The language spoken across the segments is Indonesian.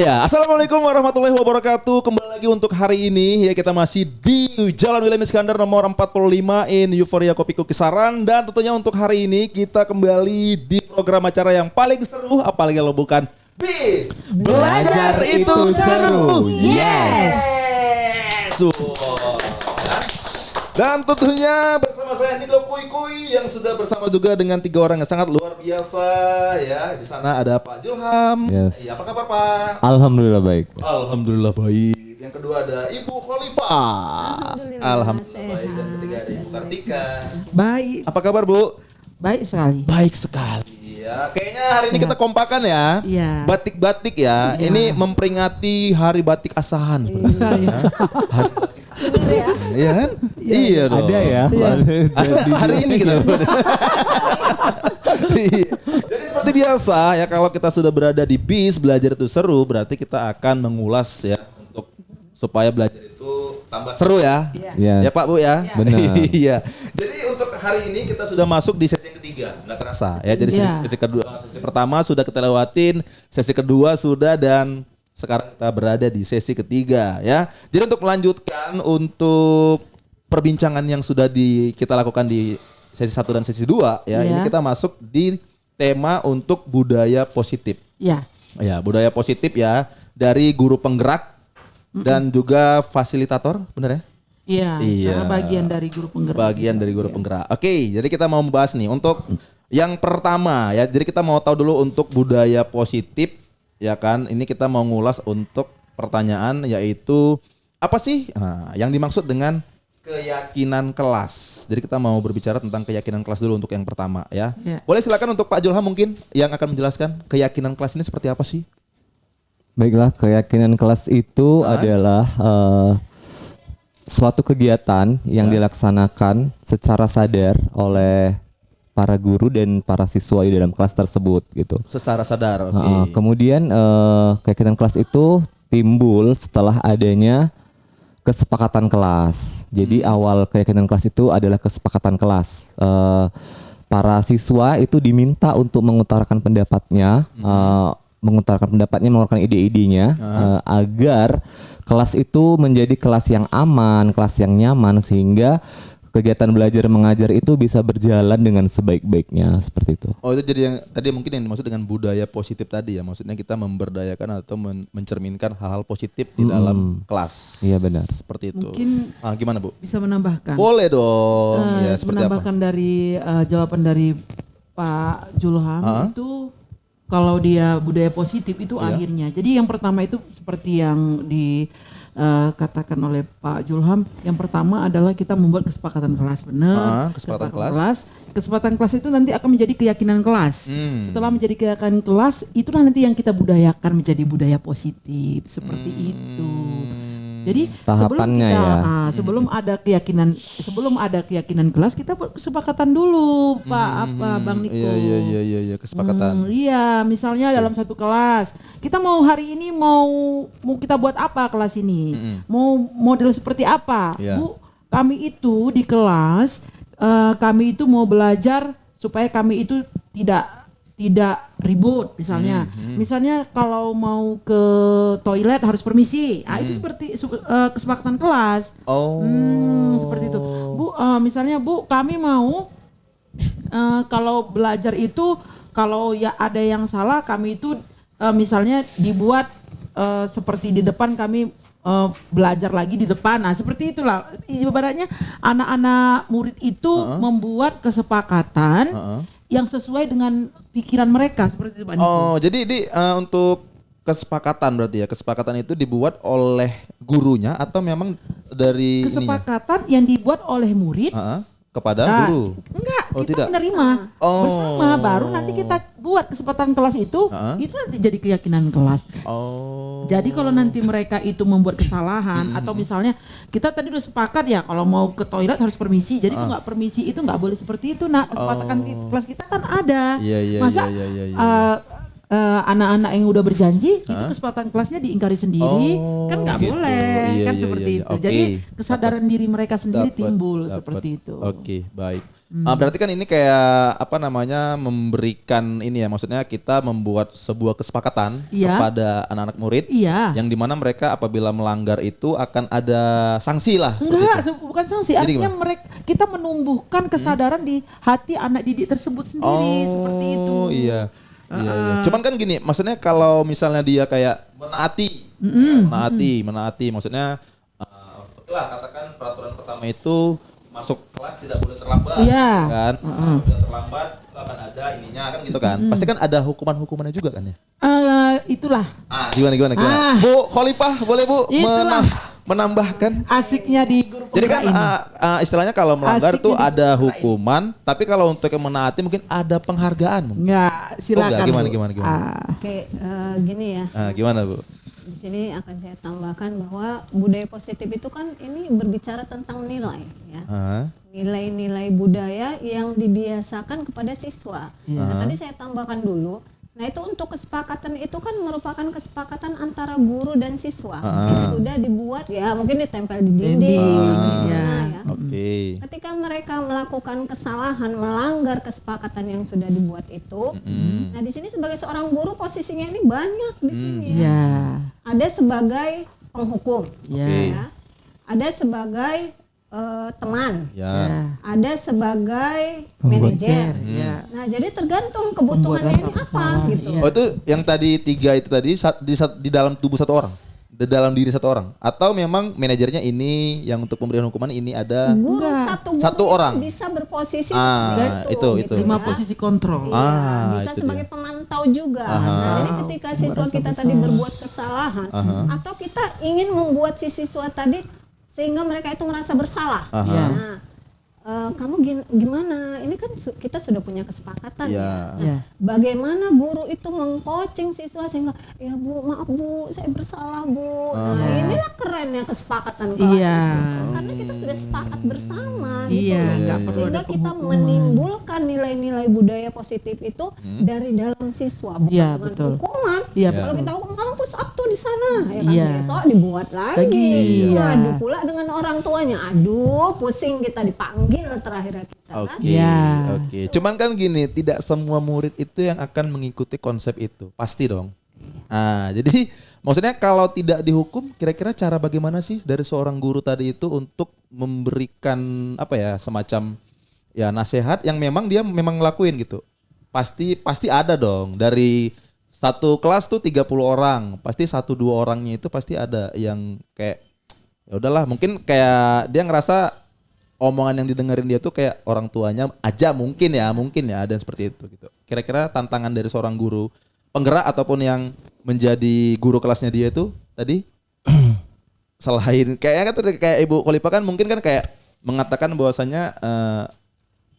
Ya, assalamualaikum warahmatullahi wabarakatuh. Kembali lagi untuk hari ini ya, kita masih di Jalan William Iskandar nomor 45 in Euphoria Kopiku Kisaran. Dan tentunya untuk hari ini kita kembali di program acara yang paling seru, apalagi kalau bukan BIS Belajar itu seru. Yes. Dan tentunya bersama saya Niko Kui yang sudah bersama juga dengan 3 orang yang sangat luar biasa ya. Di sana ada Pak Julham. Yes. Ya, apa kabar Pak? Alhamdulillah baik. Alhamdulillah baik. Yang kedua ada Ibu Khalifah. Alhamdulillah baik. Dan ketiga ada Ibu Kartika. Baik. Apa kabar Bu? Baik sekali. Baik sekali. Ya, kayaknya hari ini kita kompakan ya. Iya. Batik-batik ya. Ini memperingati Hari Batik Asahan sebenarnya. Iya kan? Iya dong. Ada ya. Hari ini kita. Jadi seperti biasa ya, kalau kita sudah berada di BIS Belajar itu seru, berarti kita akan mengulas ya untuk supaya belajar itu tambah seru ya. Yes. Ya Pak Bu ya. Benar. Iya. Jadi untuk hari ini kita sudah masuk di sesi yang ketiga, nggak terasa ya. Jadi sesi kedua, sesi pertama sudah kita lewatin, sesi kedua sudah, dan sekarang kita berada di sesi ketiga ya. Jadi untuk melanjutkan untuk perbincangan yang sudah kita lakukan di sesi 1 dan sesi 2 ya, ini kita masuk di tema untuk budaya positif. Ya. Ya, budaya positif ya, dari guru penggerak dan juga fasilitator, benar ya? Iya. Bagian dari guru penggerak. Bagian dari guru penggerak. Oke, jadi kita mau membahas nih untuk yang pertama ya. Jadi kita mau tahu dulu untuk budaya positif. Ya kan, ini kita mau ngulas untuk pertanyaan, yaitu apa sih yang dimaksud dengan keyakinan kelas. Jadi kita mau berbicara tentang keyakinan kelas dulu untuk yang pertama ya. Boleh silakan untuk Pak Julham mungkin yang akan menjelaskan keyakinan kelas ini seperti apa sih? Baiklah, keyakinan kelas itu adalah suatu kegiatan yang dilaksanakan secara sadar oleh para guru dan para siswa di dalam kelas tersebut gitu. Secara sadar. Okay. Kemudian keyakinan kelas itu timbul setelah adanya kesepakatan kelas. Jadi awal keyakinan kelas itu adalah kesepakatan kelas. Para siswa itu diminta untuk mengutarakan pendapatnya, mengeluarkan ide-idenya agar kelas itu menjadi kelas yang aman, kelas yang nyaman, sehingga kegiatan belajar mengajar itu bisa berjalan dengan sebaik-baiknya, seperti itu. Oh, itu jadi yang tadi mungkin yang dimaksud dengan budaya positif tadi ya. Maksudnya kita memberdayakan atau mencerminkan hal-hal positif di dalam kelas. Iya benar. Seperti itu. Mungkin gimana Bu? bisa menambahkan. Boleh dong. Ya, menambahkan apa? Dari jawaban dari Pak Julham itu, kalau dia budaya positif itu akhirnya. Jadi yang pertama itu seperti yang katakan oleh Pak Julham, yang pertama adalah kita membuat kesepakatan kelas, benar. Kesepakatan kelas. Kesepakatan kelas itu nanti akan menjadi keyakinan kelas. Setelah menjadi keyakinan kelas, itulah nanti yang kita budayakan menjadi budaya positif, seperti itu. Jadi tahapannya sebelum ada keyakinan kelas, kita buat kesepakatan dulu, Bang Niko. Iya, kesepakatan. Iya, misalnya dalam satu kelas, kita mau hari ini mau kita buat apa kelas ini? Mau model seperti apa? Bu, kami itu di kelas, kami itu mau belajar supaya kami itu tidak ribut misalnya. Misalnya kalau mau ke toilet harus permisi. Itu seperti kesepakatan kelas. Seperti itu. Bu, misalnya Bu, kami mau kalau belajar itu kalau ya ada yang salah, kami itu misalnya dibuat seperti di depan kami belajar lagi di depan. Nah, seperti itulah. Ibaratnya anak-anak murid itu membuat kesepakatan yang sesuai dengan pikiran mereka, seperti itu Pak Niko. Oh, jadi ini untuk kesepakatan berarti ya. Kesepakatan itu dibuat oleh gurunya atau memang dari kesepakatan yang dibuat oleh murid kepada guru? Enggak, Oh, kita tidak. menerima bersama, baru nanti kita buat kesepakatan kelas itu nanti jadi keyakinan kelas. Jadi kalau nanti mereka itu membuat kesalahan atau misalnya kita tadi udah sepakat ya kalau mau ke toilet harus permisi, jadi kalau nggak permisi itu nggak boleh seperti itu. Nah, kesepakatan kelas kita kan ada. Iya. Masa anak-anak yang udah berjanji itu kesepakatan kelasnya diingkari sendiri, kan nggak gitu. boleh, Iya, kan iya, seperti iya. itu. Oke. Jadi kesadaran diri mereka sendiri Dapat, timbul dapat. seperti itu. Oke, baik. Berarti kan ini kayak apa namanya memberikan ini ya, maksudnya kita membuat sebuah kesepakatan Iya. kepada anak-anak murid Iya. yang dimana mereka apabila melanggar itu akan ada sanksi lah. seperti Enggak, itu. bukan sanksi. Jadi Artinya kita menumbuhkan kesadaran di hati anak didik tersebut sendiri seperti itu. Oh iya. Iya, iya. Cuman kan gini, maksudnya kalau misalnya dia kayak menaati, maksudnya betul lah katakan peraturan pertama itu masuk kelas tidak boleh terlambat, Iya. kan? Kalau terlambat itu akan ada ininya kan gitu kan. Pasti kan ada hukumannya juga kan ya. Itulah Gimana? Bu Khalifah boleh Bu Itulah. menambahkan? asiknya di guru Jadi kan penggerak ini. istilahnya kalau melanggar Asiknya tuh di ada hukuman, tapi kalau untuk yang menaati mungkin ada penghargaan mungkin. Enggak, silakan. Gimana? Bu. Oke, gini ya. Gimana Bu? Di sini akan saya tambahkan bahwa budaya positif itu kan ini berbicara tentang nilai ya. Nilai-nilai budaya yang dibiasakan kepada siswa. Nah, tadi saya tambahkan dulu. Nah, itu untuk kesepakatan itu kan merupakan kesepakatan antara guru dan siswa. Yang sudah dibuat ya, mungkin ditempel di dinding. Ya. Oke. Ketika mereka melakukan kesalahan, melanggar kesepakatan yang sudah dibuat itu, nah di sini sebagai seorang guru posisinya ini banyak di sini. Ya. Ada sebagai penghukum, Ya. ada sebagai teman, Ya. ada sebagai manajer. Ya. Nah jadi tergantung kebutuhannya ini apa gitu. Oh itu yang tadi 3 itu tadi di dalam tubuh satu orang, di dalam diri satu orang, atau memang manajernya ini yang untuk pemberian hukuman ini ada Guru Enggak. satu guru orang. bisa berposisi itu. gitu 5 ya. posisi kontrol. Bisa itu sebagai dia. pemantau juga. Nah, jadi ketika siswa kita tadi berbuat kesalahan atau kita ingin membuat si siswa tadi sehingga mereka itu merasa bersalah. Nah, kamu gimana? Ini kan kita sudah punya kesepakatan ya. Ya. Bagaimana guru itu mengcoaching siswa sehingga ya Bu, maaf Bu, saya bersalah Bu. Nah, inilah kerennya kesepakatan kelas Iya. itu. Karena kita sudah sepakat bersama gitu. Iya, loh. nggak perlu Sehingga ada kita penghukuman. menimbulkan nilai-nilai budaya positif itu dari dalam siswa, bukan Iya, dengan betul. hukuman. Iya, Kalau betul. kita hukum kamu push up tuh di sana, ya kan Iya. besok dibuat lagi. Iya. Aduh pula dengan orang tuanya, aduh pusing kita dipanggil terakhir kita kan. Oke, Ya. oke. Cuman kan gini, tidak semua murid itu yang akan mengikuti konsep itu, pasti dong. Jadi maksudnya kalau tidak dihukum, kira-kira cara bagaimana sih dari seorang guru tadi itu untuk memberikan apa ya semacam ya nasihat yang memang dia memang ngelakuin gitu. Pasti ada dong dari satu kelas tuh 30 orang, pasti 1-2 orangnya itu pasti ada yang kayak ya udahlah, mungkin kayak dia ngerasa omongan yang didengerin dia tuh kayak orang tuanya aja mungkin ya ada yang seperti itu gitu. Kira-kira tantangan dari seorang guru penggerak ataupun yang menjadi guru kelasnya dia itu tadi selain kayak Ibu Khalifah kan mungkin kan kayak mengatakan bahwasanya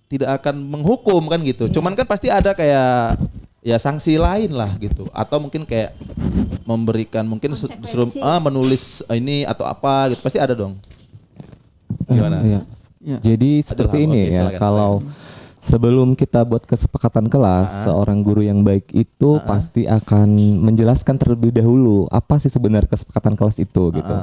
tidak akan menghukum kan gitu. Cuman kan pasti ada kayak ya sanksi lain lah gitu, atau mungkin kayak memberikan mungkin Konsekuensi. menulis ini atau apa gitu, pasti ada dong. Gimana? Iya. Ya. Jadi seperti Oke, ini ya, silakan, kalau sebelum kita buat kesepakatan kelas, seorang guru yang baik itu pasti akan menjelaskan terlebih dahulu apa sih sebenarnya kesepakatan kelas itu gitu.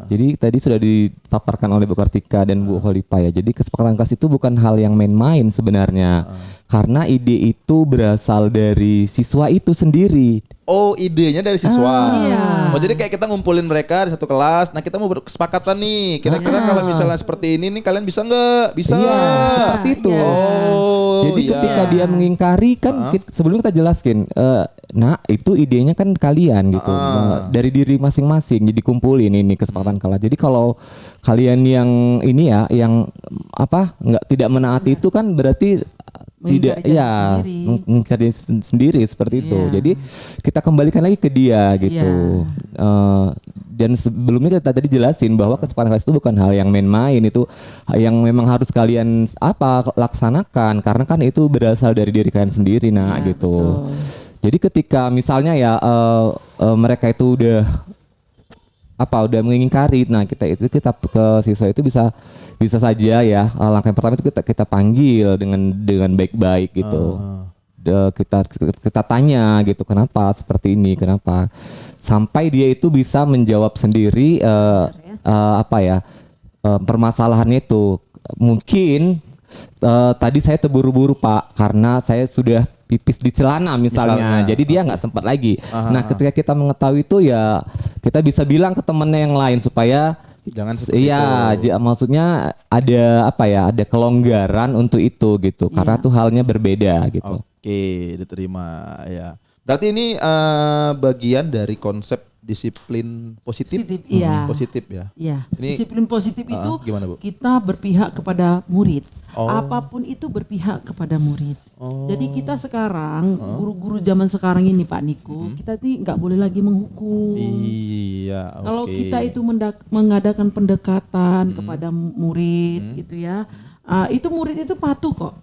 Jadi tadi sudah dipaparkan oleh Bu Kartika dan Bu Khalifah ya. Jadi kesepakatan kelas itu bukan hal yang main-main sebenarnya. Karena ide itu berasal dari siswa itu sendiri. Oh, idenya dari siswa. Iya. Oh, jadi kayak kita ngumpulin mereka di satu kelas. Nah, kita mau berkesepakatan nih. Kira-kira kalau misalnya seperti ini nih kalian bisa nggak? Bisa. Iya, nggak? seperti itu. Oh, Jadi iya. ketika dia mengingkari kan sebelum kita jelaskan, nah itu idenya kan kalian gitu, dari diri masing-masing. Jadi kumpulin ini kesepakatan kelas. Jadi kalau kalian yang ini ya, yang tidak menaati itu kan berarti tidak Mengingkari ya sendiri. mengingkari sendiri seperti itu. Iya. Jadi kita kembalikan lagi ke dia gitu. Dan sebelumnya kita tadi jelasin bahwa kesepakatan kelas itu bukan hal yang main-main, itu yang memang harus kalian laksanakan karena kan itu berasal dari diri kalian sendiri gitu. betul. Jadi ketika misalnya ya mereka itu udah mengingkari, nah kita ke siswa itu bisa saja ya langkah yang pertama itu kita panggil dengan baik-baik gitu. kita tanya gitu, kenapa seperti ini, kenapa, sampai dia itu bisa menjawab sendiri permasalahannya itu. Mungkin tadi saya terburu-buru Pak, karena saya sudah pipis di celana misalnya. Jadi dia nggak sempat lagi. Nah, ketika kita mengetahui itu ya kita bisa bilang ke temennya yang lain supaya jangan seperti itu. Maksudnya ada kelonggaran untuk itu gitu. Karena tuh halnya berbeda gitu. Oke, diterima ya. Berarti ini bagian dari konsep disiplin positif. Positif ya. Iya. Ini, disiplin positif itu gimana, Bu? kita berpihak kepada murid. Apapun itu berpihak kepada murid. Jadi kita sekarang guru-guru zaman sekarang ini Pak Niko, kita ini nggak boleh lagi menghukum. Iya. Kalau kita itu mengadakan pendekatan kepada murid gitu ya, itu murid itu patuh kok.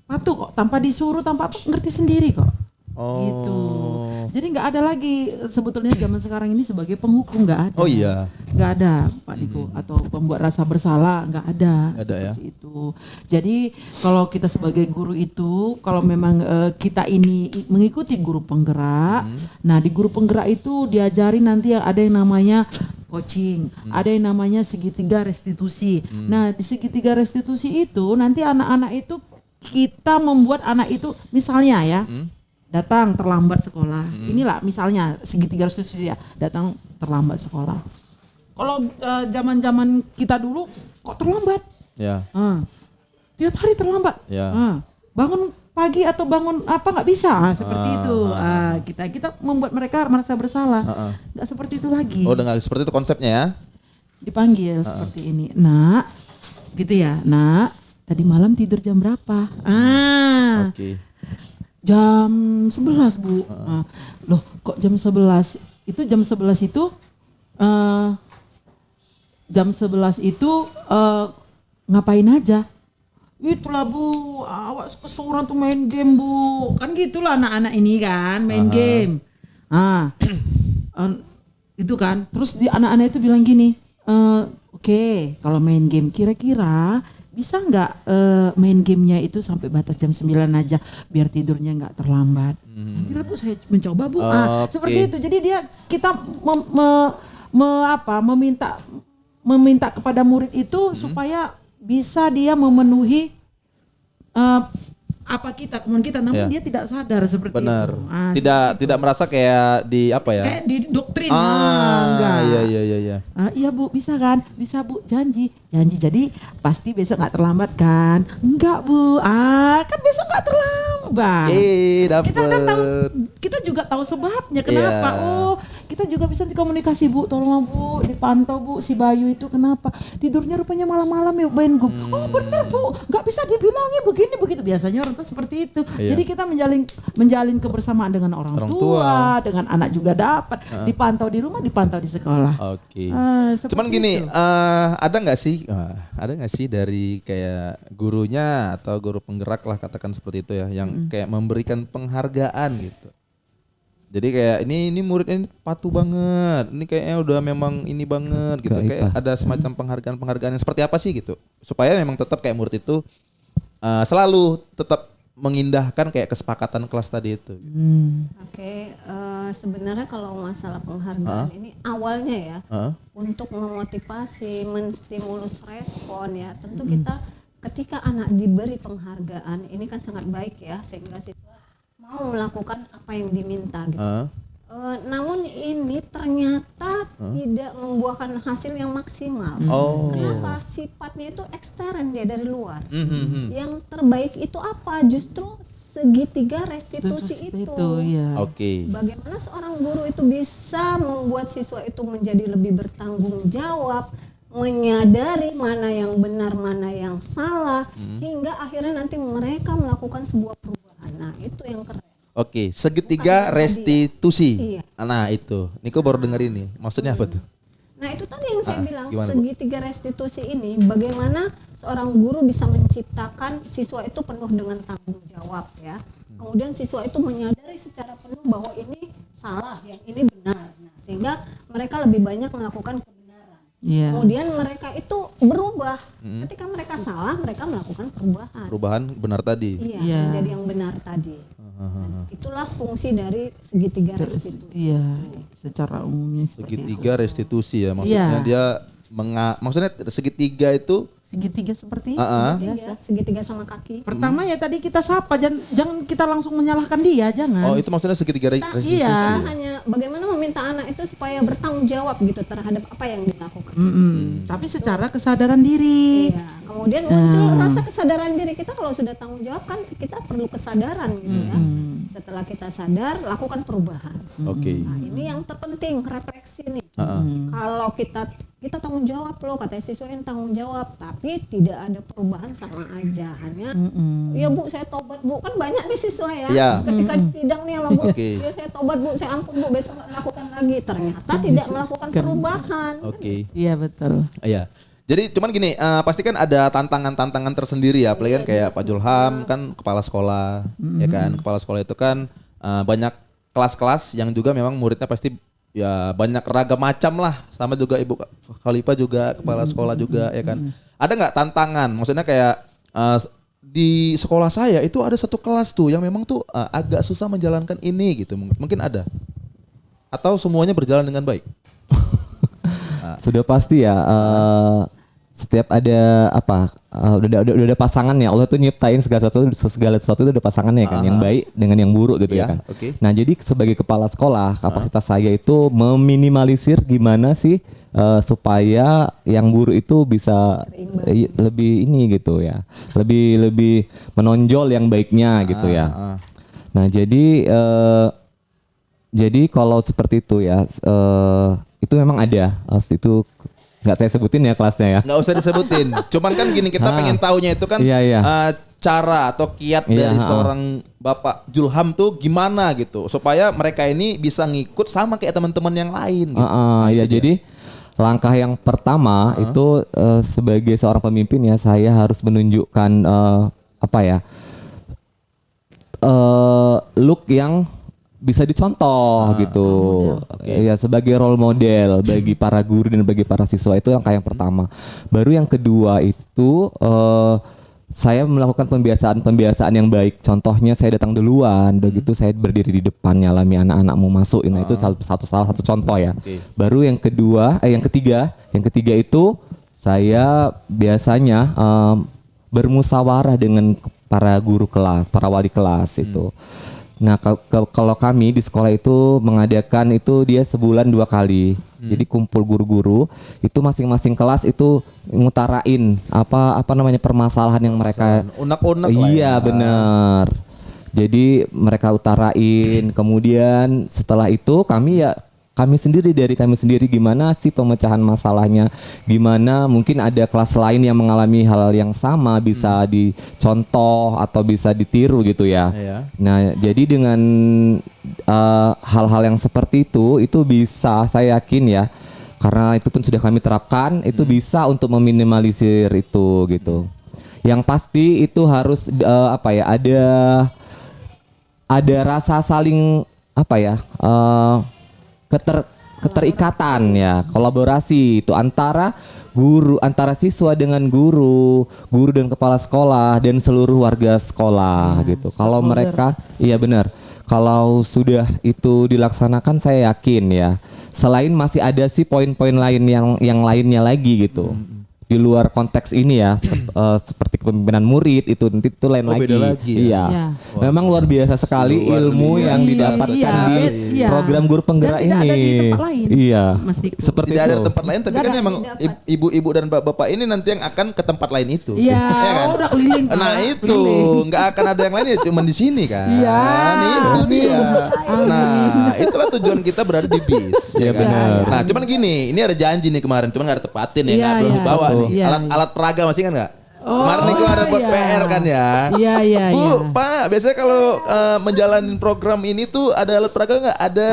Patuh kok, tanpa disuruh, tanpa apa, ngerti sendiri kok. Gitu. Jadi nggak ada lagi sebetulnya zaman sekarang ini sebagai penghukum, nggak ada. Oh iya. Nggak ada Pak Niko, atau pembuat rasa bersalah, nggak ada. Ada ya. Itu. Jadi kalau kita sebagai guru itu, kalau memang kita ini mengikuti guru penggerak, nah di guru penggerak itu diajari nanti ada yang namanya coaching, ada yang namanya segitiga restitusi. Nah di segitiga restitusi itu nanti anak-anak itu kita membuat anak itu misalnya ya. Datang terlambat sekolah. Inilah misalnya segitiga restitusi ya, datang terlambat sekolah. Kalau zaman-zaman kita dulu kok terlambat? Ya. Tiap hari terlambat. Ya. Bangun pagi atau bangun apa nggak bisa seperti itu. Kita membuat mereka merasa bersalah. Nggak seperti itu lagi. Oh, udah nggak seperti itu konsepnya ya? Dipanggil seperti ini. Nak, gitu ya. Nak, tadi malam tidur jam berapa? Oke. Jam 11 Bu. Loh kok jam 11? Itu jam 11 itu ngapain aja? Itulah Bu, awak kesuruhan tuh main game Bu. Kan gitulah anak-anak ini kan main game. Itu kan. Terus di anak-anak itu bilang gini, oke, kalau main game kira-kira bisa nggak main gamenya itu sampai batas jam 9 aja biar tidurnya nggak terlambat. Nanti lah Bu, saya mencoba Bu. Seperti itu. Jadi kita meminta kepada murid itu supaya bisa dia memenuhi apa kemauan kita, namun dia tidak sadar seperti Benar. itu. Tidak merasa kayak di apa ya? Kayak di doktrin. Enggak. Iya. Iya Bu, bisa kan? Bisa Bu, janji. Jadi pasti besok nggak terlambat kan? Enggak Bu. Kan besok nggak terlambat. Dapet. Kita kan tahu, kita juga tahu sebabnya kenapa. Kita juga bisa dikomunikasi Bu, tolong Bu, dipantau Bu, si Bayu itu kenapa? Tidurnya rupanya malam-malam ya main game. Oh benar Bu, nggak bisa dibilangnya begini begitu. Biasanya orang tuh seperti itu. Jadi kita menjalin kebersamaan dengan orang tua, dengan anak juga dapat. Dipantau di rumah, dipantau di sekolah. Oke. Cuman gini, ada nggak sih dari kayak gurunya atau guru penggerak lah katakan seperti itu ya, yang kayak memberikan penghargaan gitu. Jadi kayak ini murid ini patuh banget, ini kayaknya udah memang ini banget gitu. Kayak ada semacam penghargaan yang seperti apa sih gitu, supaya memang tetap kayak murid itu selalu tetap mengindahkan kayak kesepakatan kelas tadi itu. Oke, sebenarnya kalau masalah penghargaan ini awalnya ya untuk memotivasi, menstimulus respon ya, tentu kita ketika anak diberi penghargaan ini kan sangat baik ya, sehingga siswa mau melakukan apa yang diminta gitu. Namun ini ternyata tidak membuahkan hasil yang maksimal. Kenapa? Sifatnya itu ekstern, dia dari luar. Yang terbaik itu apa? Justru segitiga restitusi itu. Ya. Bagaimana seorang guru itu bisa membuat siswa itu menjadi lebih bertanggung jawab, menyadari mana yang benar, mana yang salah, hingga akhirnya nanti mereka melakukan sebuah perubahan. Nah, itu yang keren. Oke, segitiga restitusi. Iya. Nah itu, Niko baru denger ini. Maksudnya apa tuh? Nah itu tadi yang saya bilang, gimana, segitiga restitusi ini bagaimana seorang guru bisa menciptakan siswa itu penuh dengan tanggung jawab ya. Kemudian siswa itu menyadari secara penuh bahwa ini salah, yang ini benar. Nah, sehingga mereka lebih banyak melakukan kebenaran. Kemudian mereka itu berubah. Ketika mereka salah, mereka melakukan perubahan. Perubahan benar tadi. Iya, menjadi yang benar tadi. Itulah fungsi dari segitiga restitusi. Iya, secara umumnya seperti Segitiga restitusi ya, maksudnya dia maksudnya segitiga itu segitiga seperti Segitiga sama kaki. pertama ya tadi kita sapa, jangan kita langsung menyalahkan dia, jangan. oh itu maksudnya segitiga restitusi. Kita hanya bagaimana meminta anak itu supaya bertanggung jawab gitu terhadap apa yang dilakukan. Tapi secara kesadaran diri. Iya. Kemudian muncul rasa kesadaran diri kita kalau sudah tanggung jawab kan kita perlu kesadaran gitu ya. Setelah kita sadar lakukan perubahan. Oke. Nah, ini yang terpenting refleksi nih. Kalau kita tanggung jawab loh, katanya siswa yang tanggung jawab, tapi tidak ada perubahan sama aja. Hanya ya Bu saya tobat Bu, kan banyak nih siswa ya. Iya. Ketika di sidang nih sama Bu, Oke. ya saya tobat Bu, saya ampun Bu, besok nggak melakukan lagi. Ternyata tidak melakukan perubahan. Oke. Iya betul. Iya. Jadi cuman gini, pasti kan ada tantangan-tantangan tersendiri ya, apalagi kan kayak Pak Julham kan kepala sekolah, ya kan. Kepala sekolah itu kan banyak kelas-kelas yang juga memang muridnya pasti ya banyak ragam macam lah, sama juga Ibu Khalifah juga kepala sekolah juga, ya kan. Ada nggak tantangan? Maksudnya kayak di sekolah saya itu ada satu kelas tuh yang memang tuh agak susah menjalankan ini gitu, mungkin ada. Atau semuanya berjalan dengan baik? Sudah pasti ya. Setiap ada udah ada pasangannya. Allah tuh nyiptain segala sesuatu itu ada pasangannya kan, yang baik dengan yang buruk gitu ya kan. Okay. Nah jadi sebagai kepala sekolah kapasitas saya itu meminimalisir gimana sih supaya yang buruk itu bisa lebih ini gitu ya, lebih menonjol yang baiknya gitu ya. Nah jadi kalau seperti itu ya, itu memang ada itu. Nggak saya sebutin ya kelasnya ya. Nggak usah disebutin. Cuman kan gini, kita pengen taunya itu kan cara atau kiat dari seorang Bapak Julham tuh gimana gitu. Supaya mereka ini bisa ngikut sama kayak teman-teman yang lain gitu. Jadi langkah yang pertama itu sebagai seorang pemimpin ya, saya harus menunjukkan look yang bisa dicontoh gitu. Ya sebagai role model bagi para guru dan bagi para siswa, itu langkah yang pertama. Baru yang kedua itu saya melakukan pembiasaan yang baik. Contohnya saya datang duluan, begitu saya berdiri di depan nyalami anak-anak mau masuk. Nah itu salah satu contoh ya. Baru yang ketiga itu saya biasanya bermusyawarah dengan para guru kelas, para wali kelas itu. Nah kalau kami di sekolah itu mengadakan itu dia sebulan 2 kali. Jadi kumpul guru-guru itu masing-masing kelas itu ngutarain apa namanya permasalahan yang mereka unek-unek lah. Iya benar. Jadi mereka utarain, kemudian setelah itu kami sendiri gimana sih pemecahan masalahnya, gimana mungkin ada kelas lain yang mengalami hal yang sama bisa dicontoh atau bisa ditiru gitu ya. Nah jadi dengan hal-hal yang seperti itu bisa, saya yakin ya, karena itu pun sudah kami terapkan, itu bisa untuk meminimalisir itu gitu. Yang pasti itu harus ada rasa saling keterikatan ya, kolaborasi itu antara siswa dengan guru dan kepala sekolah dan seluruh warga sekolah gitu. Kalau mereka kalau sudah itu dilaksanakan, saya yakin ya, selain masih ada sih poin-poin lain yang lainnya lagi gitu. Di luar konteks ini ya, seperti kepemimpinan murid itu nanti itu lain lagi. Beda lagi ya. Iya. Memang luar biasa sekali ilmu yang didapatkan di program guru penggerak ini. Dan tidak ada di tempat lain. Iya. Seperti tidak ada di tempat lain, tapi kan memang ibu-ibu dan bapak-bapak ini nanti yang akan ke tempat lain itu. Iya. Kan? Udah keliling. Nah itu nggak akan ada yang lain ya, cuma di sini kan. Iya. Itu dia. Nah itulah tujuan kita berada di BIS. Iya benar. Nah cuman gini, ini ada janji nih kemarin, cuman nggak tepatin ya, nggak belum dibawa nih. Alat peraga masih kan nggak? Kemarin itu ada buat PR kan ya. Iya. Bu, Pak, biasanya kalau menjalani program ini tuh ada alat peraga nggak? Ada.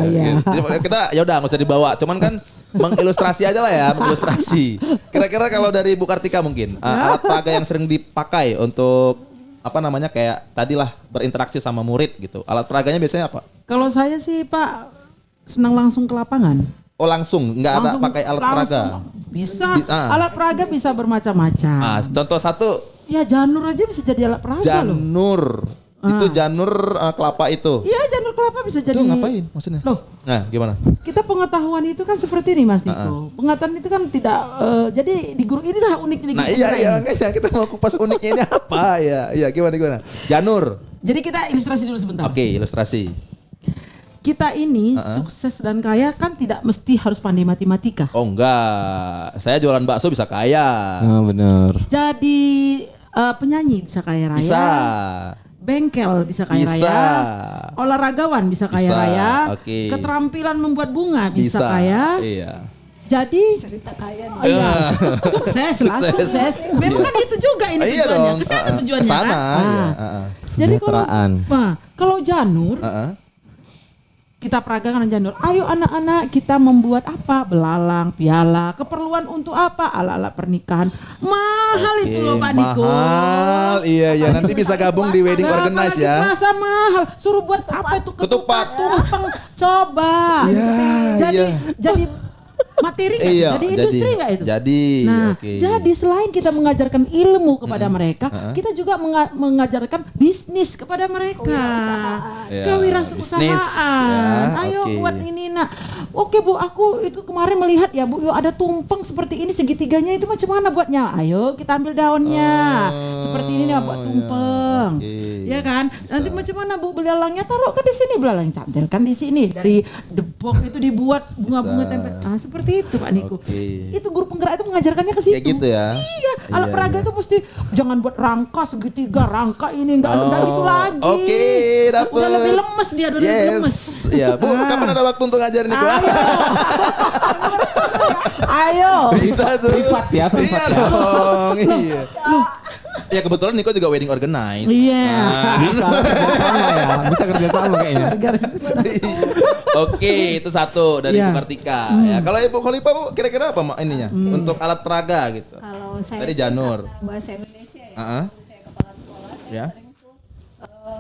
Gitu. Kita ya udah nggak usah dibawa. Cuman kan mengilustrasi aja lah ya, mengilustrasi. Kira-kira kalau dari Bu Kartika mungkin alat peraga yang sering dipakai untuk kayak tadilah berinteraksi sama murid gitu. Alat peraganya biasanya apa? Kalau saya sih Pak senang langsung ke lapangan. Oh langsung, nggak ada pakai alat peraga? Bisa, alat peraga bisa bermacam-macam. Contoh satu. Ya janur aja bisa jadi alat peraga janur. loh. Itu janur kelapa itu. Iya, janur kelapa bisa jadi. Itu ngapain maksudnya? Loh, Nah, gimana? kita pengetahuan itu kan seperti ini Mas Niko. Pengetahuan itu kan tidak jadi di guru inilah unik di guru Nah, iya ini. enggak, kita mau kupas uniknya ini apa ya? Iya, gimana? Janur. Jadi kita ilustrasi dulu sebentar. Oke, ilustrasi. Kita ini sukses dan kaya kan tidak mesti harus pandai matematika. Oh enggak, saya jualan bakso bisa kaya. Bener. Jadi penyanyi bisa kaya raya. Bisa. Bengkel bisa kaya Bisa. raya. Olahragawan bisa kaya Bisa, raya. oke. Keterampilan membuat bunga bisa kaya. Iya. Jadi cerita kaya nih. iya, sukses lah, sukses. Memang kan itu juga ini Iya tujuannya. dong. Kesana tujuannya Kesana, kan. iya. Jadi kalau Kesejahteraan. kalau janur kita peragakan janur. Ayo anak-anak kita membuat apa? Belalang, piala. Keperluan untuk apa? Ala-ala pernikahan. Mahal itu loh Pak Niko. Mahal, iya. Nanti bisa gabung di wedding Nah, organize apalagi ya. Masa mahal. Suruh buat apa itu? Ketupat. Tumpeng. Coba. Iya. Jadi materi nggak? Iya, Jadi industri nggak itu? Jadi, Nah, oke. jadi selain kita mengajarkan ilmu kepada mereka, kita juga mengajarkan bisnis kepada mereka. Ya, Kewirausahaan. bisnis, ya, Ayo oke. buat ini nak. Oke Bu, aku itu kemarin melihat ya Bu, yuk ada tumpeng seperti ini segitiganya itu macam mana buatnya? Ayo kita ambil daunnya. Seperti ini nih buat tumpeng. oke. Ya kan? Nanti macam mana Bu belalangnya taruh kan di sini, belalang cantilkan di sini. Dari debok itu dibuat bunga-bunga tempel. Ah, seperti itu Pak Niko. Oke. Itu guru penggerak itu mengajarkannya ke situ. Kayak gitu ya? Iya, alat peraga itu mesti jangan buat rangka segitiga, rangka ini enggak gitu lagi. Oke, dapet. Udah lebih lemes dia, udah lebih lemes. Ya, Bu, kapan ada waktu untuk ngajarin itu? Ayo. Bisa tuh. Privat ya, privat Iya ya. dong, iya. Ya kebetulan Niko juga wedding organize. Iya. Bisa kerjasama ya, bisa kerjasama kayaknya. Oke, itu satu dari Iya. Ibu Kartika. Ya, kalau Ibu Khalifa Bu, kira-kira apa ininya untuk alat peraga gitu? Kalau saya Tadi sih janur. karena bahasa Indonesia ya, Heeh. waktu saya kepala sekolah, saya Ya. sering tuh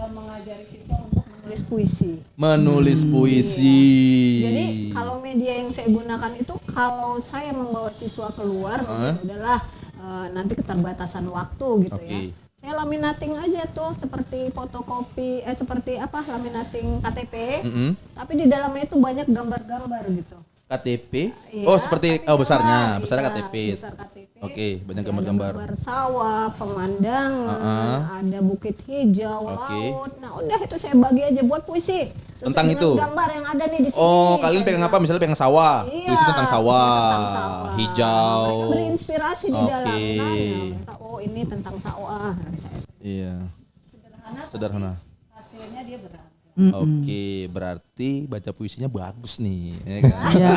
mengajari siswa untuk menulis puisi. Menulis puisi. Jadi kalau media yang saya gunakan itu kalau saya membawa siswa keluar, adalah nanti keterbatasan waktu gitu ya. Oke. Saya laminating aja tuh seperti fotokopi, seperti apa laminating KTP, tapi di dalamnya itu banyak gambar-gambar gitu. KTP. Iya, Oh, seperti KTP besarnya, lah, besarnya iya, KTP. besar KTP. Oke, banyak Ada gambar-gambar. gambar sawah, pemandangan, ada bukit hijau, Oke. laut. Nah, udah itu saya bagi aja buat puisi. Sesuai Tentang dengan itu? gambar yang ada nih di sini. Oh, Saya kalian pegang bilang. apa? Misalnya pegang sawah. Iya, Puisi tentang sawah, tentang sawah. hijau. Mereka berinspirasi di Oke. dalam. Nah, mereka, oh ini tentang sawah. Nah, saya Iya. Sederhana. hasilnya dia beragam. Oke, berarti baca puisinya bagus nih, ya kan? Iya.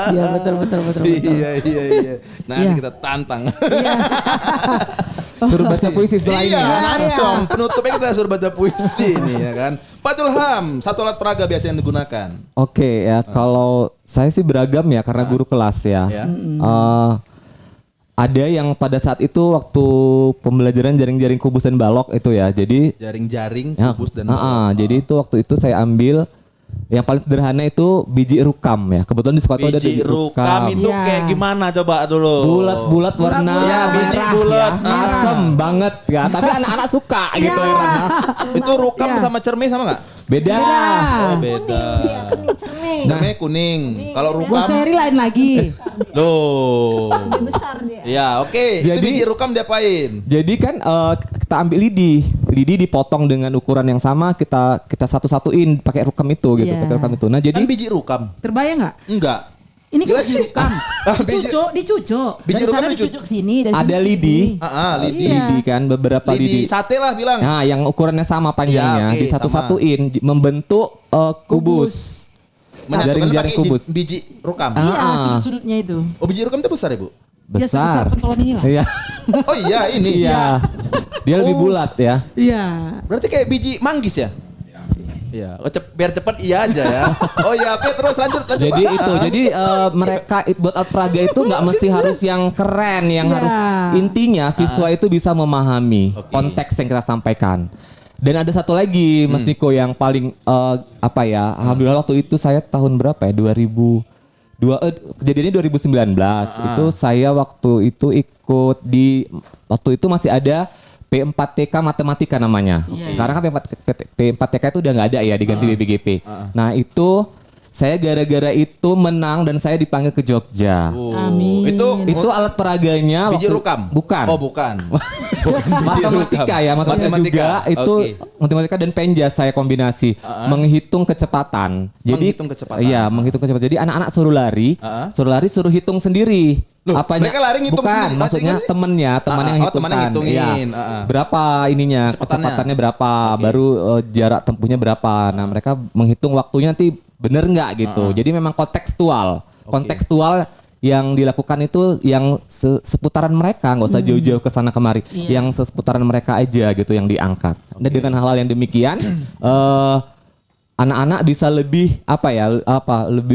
Iya, betul. Iya. Nanti Iya. kita tantang. Suruh baca puisi setelah ini Iya, ya. langsung. Penutupnya kita suruh baca puisi nih, ya kan? Pak Julham, satu alat peraga biasa yang digunakan. Oke ya, kalau saya sih beragam ya karena guru kelas ya. Ya. Ada yang pada saat itu waktu pembelajaran jaring-jaring kubus dan balok itu ya. Jadi Jaring-jaring, ya, kubus dan jadi itu waktu itu saya ambil yang paling sederhana itu biji rukam ya. Kebetulan di sekolah itu ada biji rukam itu Iya. kayak gimana coba dulu? bulat-bulat warna Ya, biji merah bulat. ya. Asem banget ya. Tapi anak-anak suka gitu ya. Itu rukam sama cermin sama nggak? Beda. Oh, beda. Dia kening cermin. Cermin kuning. Kalau Buat rukam, seri lain lagi. loh. Lebih besar dia. Ya, oke. Itu Jadi- biji rukam diapain? Jadi kan kita ambil lidi dipotong dengan ukuran yang sama, kita satu-satuin pakai rukam itu gitu, Iya. pakai rukam itu. Nah, Jadi jadi biji rukam. Terbayang nggak? Enggak. Ini kan Gila biji sih. rukam. Biji- Dicucuk. Biji Dari rukam sana dicucuk. dicucuk sini, dari ada sini ke lidi. sini. Lidi. Iya. Lidi kan beberapa Lidi lidi. sate lah bilang. Nah, yang ukurannya sama panjangnya, Ya, oke, disatu-satuin membentuk kubus. Menyatukan Jaring-jaring pakai kubus. biji rukam. Ah. Iya, sudut-sudutnya itu. Oh, biji rukam itu besar ya, Bu? Ya, sebesar Besar. pentolon ini lah. Iya. Oh iya, ini. Iya. Dia lebih bulat ya. Iya. Berarti kayak biji manggis ya? Iya. Oh, biar cepet iya aja ya. Oh iya, oke terus lanjut. Jadi itu, jadi mereka buat alat peraga itu nggak mesti harus yang keren, yang Iya. harus intinya siswa itu bisa memahami Oke. konteks yang kita sampaikan. Dan ada satu lagi Mas Niko yang paling alhamdulillah waktu itu saya tahun berapa ya kejadiannya 2019 itu saya waktu itu ikut waktu itu masih ada P4TK Matematika namanya. Sekarang kan P4TK itu udah nggak ada ya, diganti BBGP. Nah itu saya gara-gara itu menang dan saya dipanggil ke Jogja. Amin. Itu alat peraganya biji rukam? Bukan. Oh bukan. Matematika ya, matematika juga itu matematika dan penjas saya kombinasi menghitung kecepatan. Jadi menghitung kecepatan. Iya, menghitung kecepatan. Jadi anak-anak suruh lari suruh hitung sendiri. Loh, Apanya? mereka lari ngitung bukan, sendiri. maksudnya temen yang hitungkan. teman yang ngitungin. Iya. Berapa ininya, kecepatannya berapa, baru jarak tempuhnya berapa. Nah, mereka menghitung waktunya nanti bener nggak gitu. Jadi memang kontekstual. Kontekstual yang dilakukan itu yang seputaran mereka, nggak usah jauh-jauh ke sana kemari. Yang seputaran mereka aja gitu yang diangkat. Dan dengan hal-hal yang demikian anak-anak bisa lebih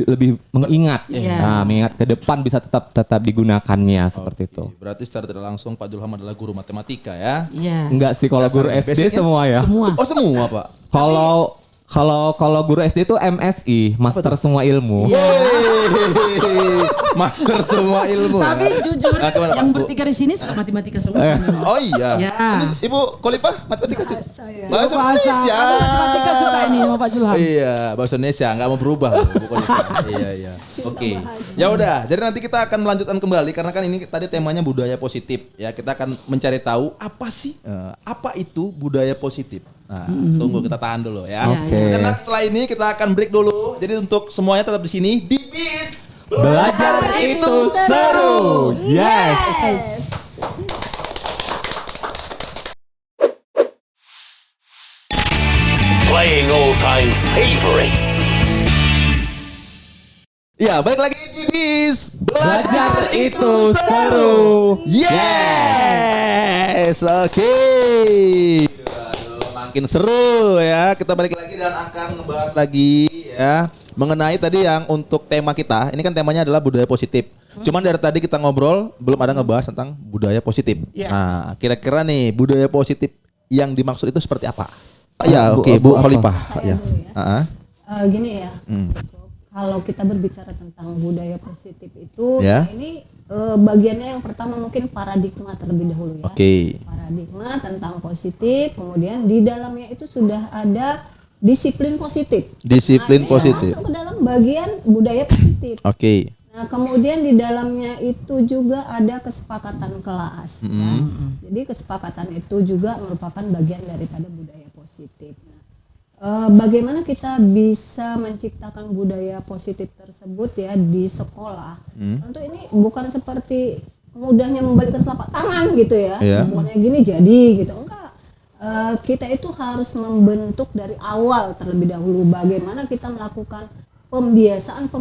lebih mengingat. Nah, mengingat ke depan bisa tetap digunakannya seperti itu. Berarti secara tidak langsung Pak Julham adalah guru matematika ya? Iya. Enggak sih, kalau guru SD basicnya semua ya. Semua. Oh semua Pak? Kalau guru SD itu MSI, Master Semua Ilmu. Master semua ilmu. Tapi ya? jujur, yang bertiga di sini suka matematika semua. Oh iya. Ya. Ini Ibu Kolipah matematika juga? Bahasa Bahasa Indonesia. matematika suka ini sama Pak Julham. Iya, bahasa Indonesia nggak mau berubah loh, Bu Kolipah. Iya. Oke. Ya udah, jadi nanti kita akan melanjutkan kembali karena kan ini tadi temanya budaya positif. Ya, kita akan mencari tahu apa sih apa itu budaya positif. Nah, tunggu kita tahan dulu ya. Oke. Dan setelah ini kita akan break dulu. Jadi untuk semuanya tetap di sini di BIS Belajar itu seru. Yes. Playing all-time favorites. Ya, balik lagi di BIS Belajar itu seru. Yes, oke. Makin seru ya. Kita balik lagi dan akan ngebahas lagi ya mengenai tadi yang untuk tema kita. Ini kan temanya adalah budaya positif. Cuman dari tadi kita ngobrol belum ada ngebahas tentang budaya positif. Nah, kira-kira nih budaya positif yang dimaksud itu seperti apa? Ya, oke, Bu Khalifah. Ya. Gini ya. Kalau kita berbicara tentang budaya positif itu, ini bagiannya yang pertama mungkin paradigma terlebih dahulu ya. Paradigma tentang positif, kemudian di dalamnya itu sudah ada disiplin positif. Disiplin positif. Masuk ke dalam bagian budaya positif. Nah, kemudian di dalamnya itu juga ada kesepakatan kelas. Ya. Jadi kesepakatan itu juga merupakan bagian daripada budaya positif. Bagaimana kita bisa menciptakan budaya positif tersebut ya di sekolah? Tentu ini bukan seperti mudahnya membalikkan telapak tangan gitu ya. Bukannya gini jadi gitu, enggak. Kita itu harus membentuk dari awal terlebih dahulu bagaimana kita melakukan pembiasaan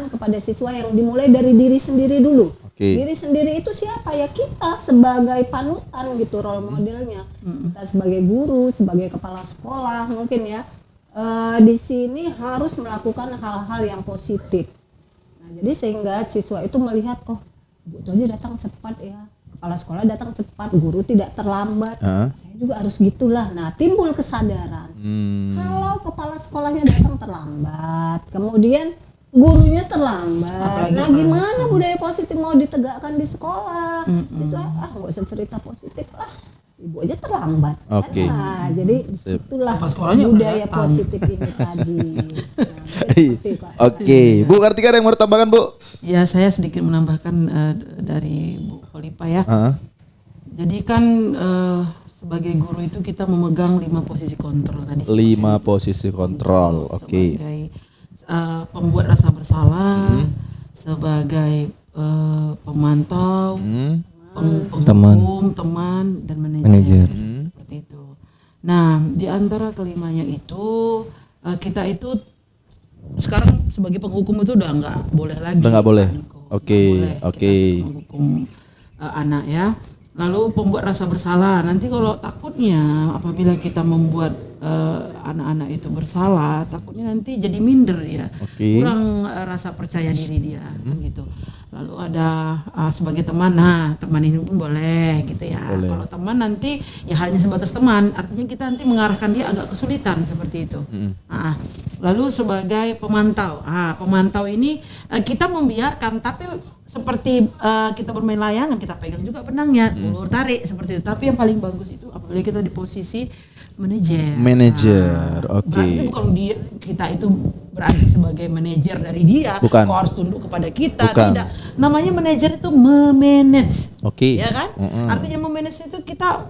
kepada siswa yang dimulai dari diri sendiri dulu. Diri sendiri itu siapa ya, kita sebagai panutan gitu, role modelnya. Kita sebagai guru, sebagai kepala sekolah mungkin ya. Di sini harus melakukan hal-hal yang positif. Nah, jadi sehingga siswa itu melihat, oh, Bu itu aja datang cepat ya. Kepala sekolah datang cepat, guru tidak terlambat. Saya juga harus gitulah. Nah, timbul kesadaran. Kalau kepala sekolahnya datang terlambat, kemudian gurunya terlambat. Nah, gimana budaya positif mau ditegakkan di sekolah? Siswa, nggak usah cerita positif lah. Ibu aja terlambat. Nah, jadi disitulah budaya positif ini tadi. Bu Kartika ada yang mau ditambahkan, Bu? Ya, saya sedikit menambahkan dari Bu Khalifah ya. Jadi kan sebagai guru itu kita memegang 5 posisi kontrol tadi. 5 posisi kontrol, Sebagai pembuat rasa bersalah, sebagai pemantau, penghukum, teman, dan manajer. Seperti itu. Nah, di antara kelimanya itu kita itu sekarang sebagai penghukum itu udah nggak boleh lagi. Udah nggak boleh. Menghukum anak ya. Lalu pembuat rasa bersalah. Nanti kalau takutnya apabila kita membuat anak-anak itu bersalah, takutnya nanti jadi minder ya, kurang rasa percaya diri dia, kan gitu. Lalu ada sebagai teman, nah teman ini pun boleh gitu ya. Kalau teman nanti ya hanya sebatas teman, artinya kita nanti mengarahkan dia agak kesulitan seperti itu. Lalu sebagai pemantau, pemantau ini kita membiarkan, tapi seperti kita bermain layangan, kita pegang juga benangnya, ulur tarik seperti itu. Tapi yang paling bagus itu apabila kita di posisi manajer. Oke. Berarti bukan kita itu berarti sebagai manajer dari dia, Bukan. kau harus tunduk kepada kita. Bukan. Tidak. Namanya manajer itu memanage. Oke. Ya kan? Artinya memanage itu kita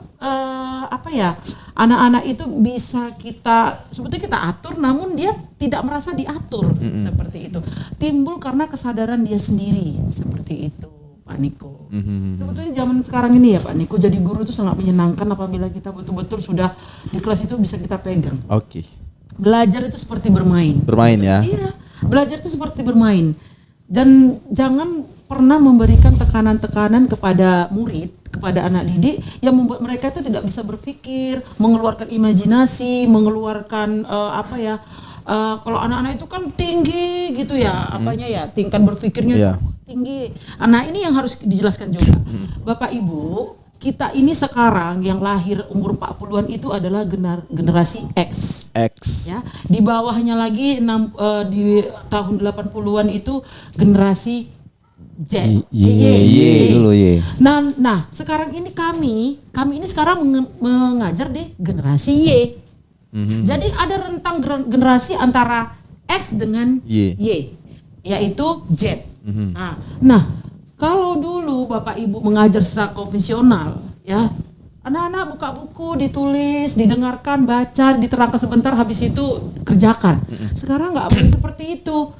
anak-anak itu bisa kita sebetulnya kita atur, namun dia tidak merasa diatur seperti itu. Timbul karena kesadaran dia sendiri seperti itu, Pak Niko. Sebetulnya zaman sekarang ini ya Pak Niko, jadi guru itu sangat menyenangkan apabila kita betul-betul sudah di kelas itu bisa kita pegang. Oke. Belajar itu seperti bermain. Bermain ya. Iya, belajar itu seperti bermain. Dan jangan pernah memberikan tekanan-tekanan kepada murid, kepada anak didik yang membuat mereka itu tidak bisa berpikir, mengeluarkan imajinasi, mengeluarkan kalau anak-anak itu kan tinggi gitu ya, tingkat berpikirnya tinggi. Nah, ini yang harus dijelaskan juga. Bapak Ibu, kita ini sekarang yang lahir umur 40-an itu adalah generasi X. Ya. Di bawahnya lagi di tahun 80-an itu generasi Z. Y. Nah, sekarang ini kami ini sekarang mengajar di generasi Y. Jadi ada rentang generasi antara X dengan Y, yaitu Z. Nah, kalau dulu Bapak Ibu mengajar secara konvensional, ya, anak-anak buka buku, ditulis, didengarkan, baca, diterangkan sebentar, habis itu kerjakan. Sekarang nggak boleh seperti itu.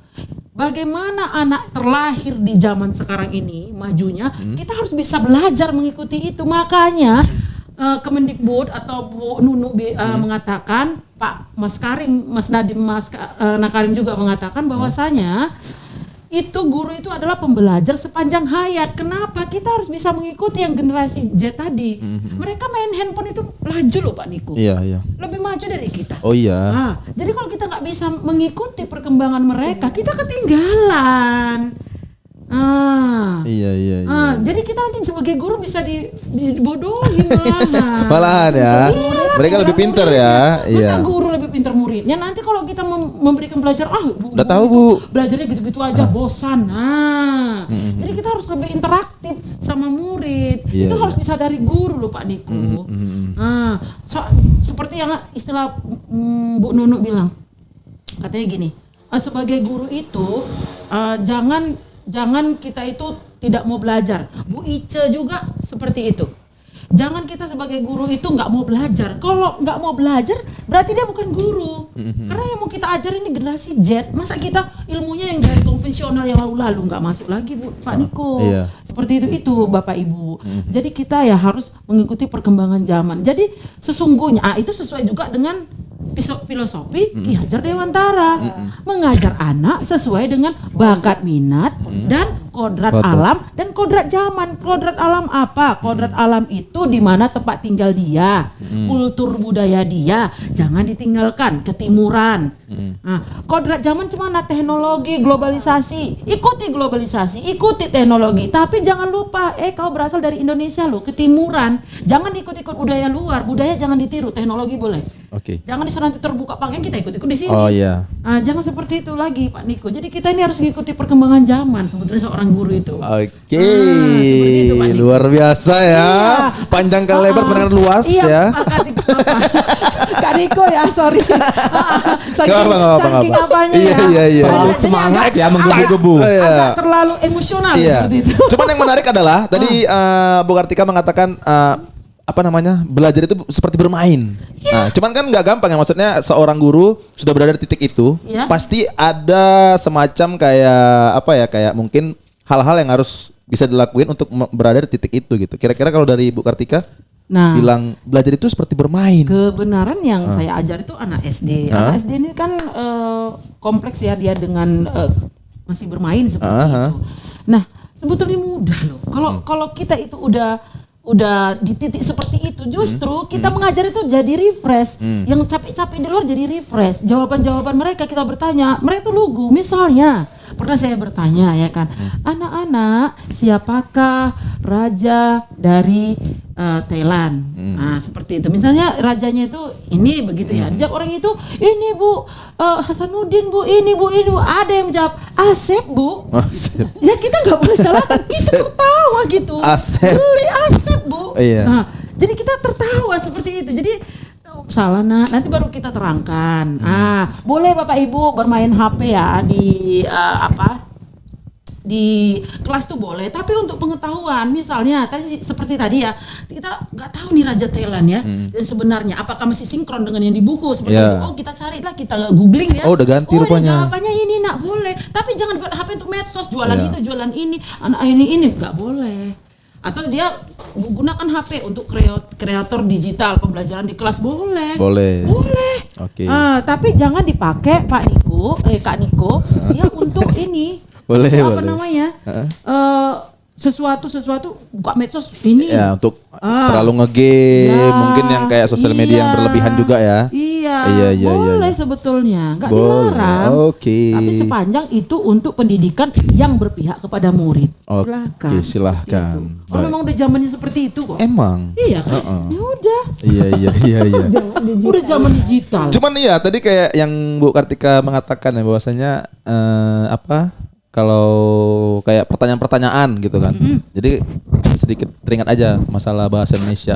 Bagaimana anak terlahir di zaman sekarang ini majunya, kita harus bisa belajar mengikuti itu. Makanya Kemendikbud atau Bu Nunu mengatakan, Pak Mas Karim, Mas Nadiem, Nakarim juga mengatakan bahwasanya itu guru itu adalah pembelajar sepanjang hayat. Kenapa? Kita harus bisa mengikuti yang generasi Z tadi. Mereka main handphone itu laju loh Pak Niko. Iya. Lebih maju dari kita. Oh iya. Jadi kalau kita nggak bisa mengikuti perkembangan mereka, kita ketinggalan. Iya. Jadi kita nanti sebagai guru bisa dibodohi malahan. Malahan ya. Mereka lebih pintar ya. Masa guru lebih pintar muridnya? Nanti kalau kita memberikan belajar, udah tahu Bu. Belajarnya gitu-gitu aja, bosan. Jadi kita harus lebih interaktif sama murid. Itu harus bisa dari guru loh Pak Niko. Seperti yang istilah Bu Nunu bilang, katanya gini, sebagai guru itu jangan kita itu tidak mau belajar. Bu Ice juga seperti itu. Jangan kita sebagai guru itu nggak mau belajar. Kalau nggak mau belajar, berarti dia bukan guru. Karena yang mau kita ajarin ini generasi Z. Masa kita ilmunya yang dari konvensional yang lalu-lalu nggak masuk lagi, Bu, Pak Niko. Seperti itu Bapak Ibu. Jadi kita ya harus mengikuti perkembangan zaman. Jadi sesungguhnya itu sesuai juga dengan filosofi Ki Hajar Dewantara. Mengajar anak sesuai dengan bakat minat dan kodrat alam dan kodrat zaman. Kodrat alam apa? Kodrat alam itu di mana tempat tinggal dia, kultur budaya dia, jangan ditinggalkan, ketimuran. Kodrat zaman cuma teknologi, globalisasi. Ikuti globalisasi, ikuti teknologi, tapi jangan lupa kau berasal dari Indonesia loh, ketimuran. Jangan ikut-ikut budaya luar, budaya jangan ditiru, teknologi boleh. Jangan di sana nanti terbuka pakaian kita ikut-ikut di sini. Jangan seperti itu lagi Pak Niko. Jadi kita ini harus mengikuti perkembangan zaman sebetulnya seorang guru itu. Itu, luar biasa ya. Panjang kali lebar, pandangan luas ya. Kak Niko ya, sorry. Saking apanya ya. Terlalu semangat ya, menggebu-gebu. Agak terlalu emosional seperti itu. Cuman yang menarik adalah tadi Bu Kartika mengatakan belajar itu seperti bermain. Nah, cuman kan nggak gampang ya, maksudnya seorang guru sudah berada di titik itu, pasti ada semacam kayak mungkin hal-hal yang harus bisa dilakuin untuk berada di titik itu gitu. Kira-kira kalau dari Bu Kartika bilang belajar itu seperti bermain. Kebenaran yang saya ajar itu anak SD. Anak SD ini kan kompleks ya, dia dengan masih bermain seperti itu. Nah, sebetulnya mudah loh. Kalau kita itu udah di titik seperti itu, justru kita mengajar itu jadi refresh. Yang capek-capek di luar jadi refresh. Jawaban-jawaban mereka kita bertanya, mereka tuh lugu. Misalnya, pernah saya bertanya ya kan, anak-anak, siapakah raja dari Thailand. Nah, seperti itu. Misalnya rajanya itu ini begitu ya. Dijawab orang itu, "Ini Bu, Hasanuddin Bu, ini Bu." Ada yang menjawab, "Asep Bu." Asep. Ya kita nggak boleh salahkan, kita tertawa gitu. Asep. Beli Asep Bu. Iya. Nah, jadi kita tertawa seperti itu. Jadi salah nanti baru kita terangkan. Boleh Bapak Ibu bermain HP ya di kelas tuh boleh, tapi untuk pengetahuan misalnya seperti tadi ya, kita nggak tahu nih Raja Thailand ya, dan sebenarnya apakah masih sinkron dengan yang di buku seperti itu. Oh kita carilah, kita googling ya. Oh udah ganti rupanya. Jawabannya ini nak boleh, tapi jangan buat HP untuk medsos, jualan itu jualan ini, anak ini nggak boleh. Atau dia gunakan HP untuk kreator digital pembelajaran di kelas boleh. Oke. Tapi jangan dipakai Kak Niko ya untuk ini. Boleh. Namanya? Sesuatu buka medsos ini. Ya untuk terlalu ngegame, mungkin yang kayak sosial media yang berlebihan juga ya. Iya. Boleh sebetulnya, nggak dilarang. Oke. Tapi sepanjang itu untuk pendidikan yang berpihak kepada murid. Oke, silahkan. Gitu. Memang udah zamannya seperti itu kok. Emang. Iya kan? Ya udah. Iya. Udah zaman digital. Cuman iya tadi kayak yang Bu Kartika mengatakan ya bahwasanya kalau kayak pertanyaan-pertanyaan gitu kan. Jadi sedikit teringat aja masalah bahasa Indonesia.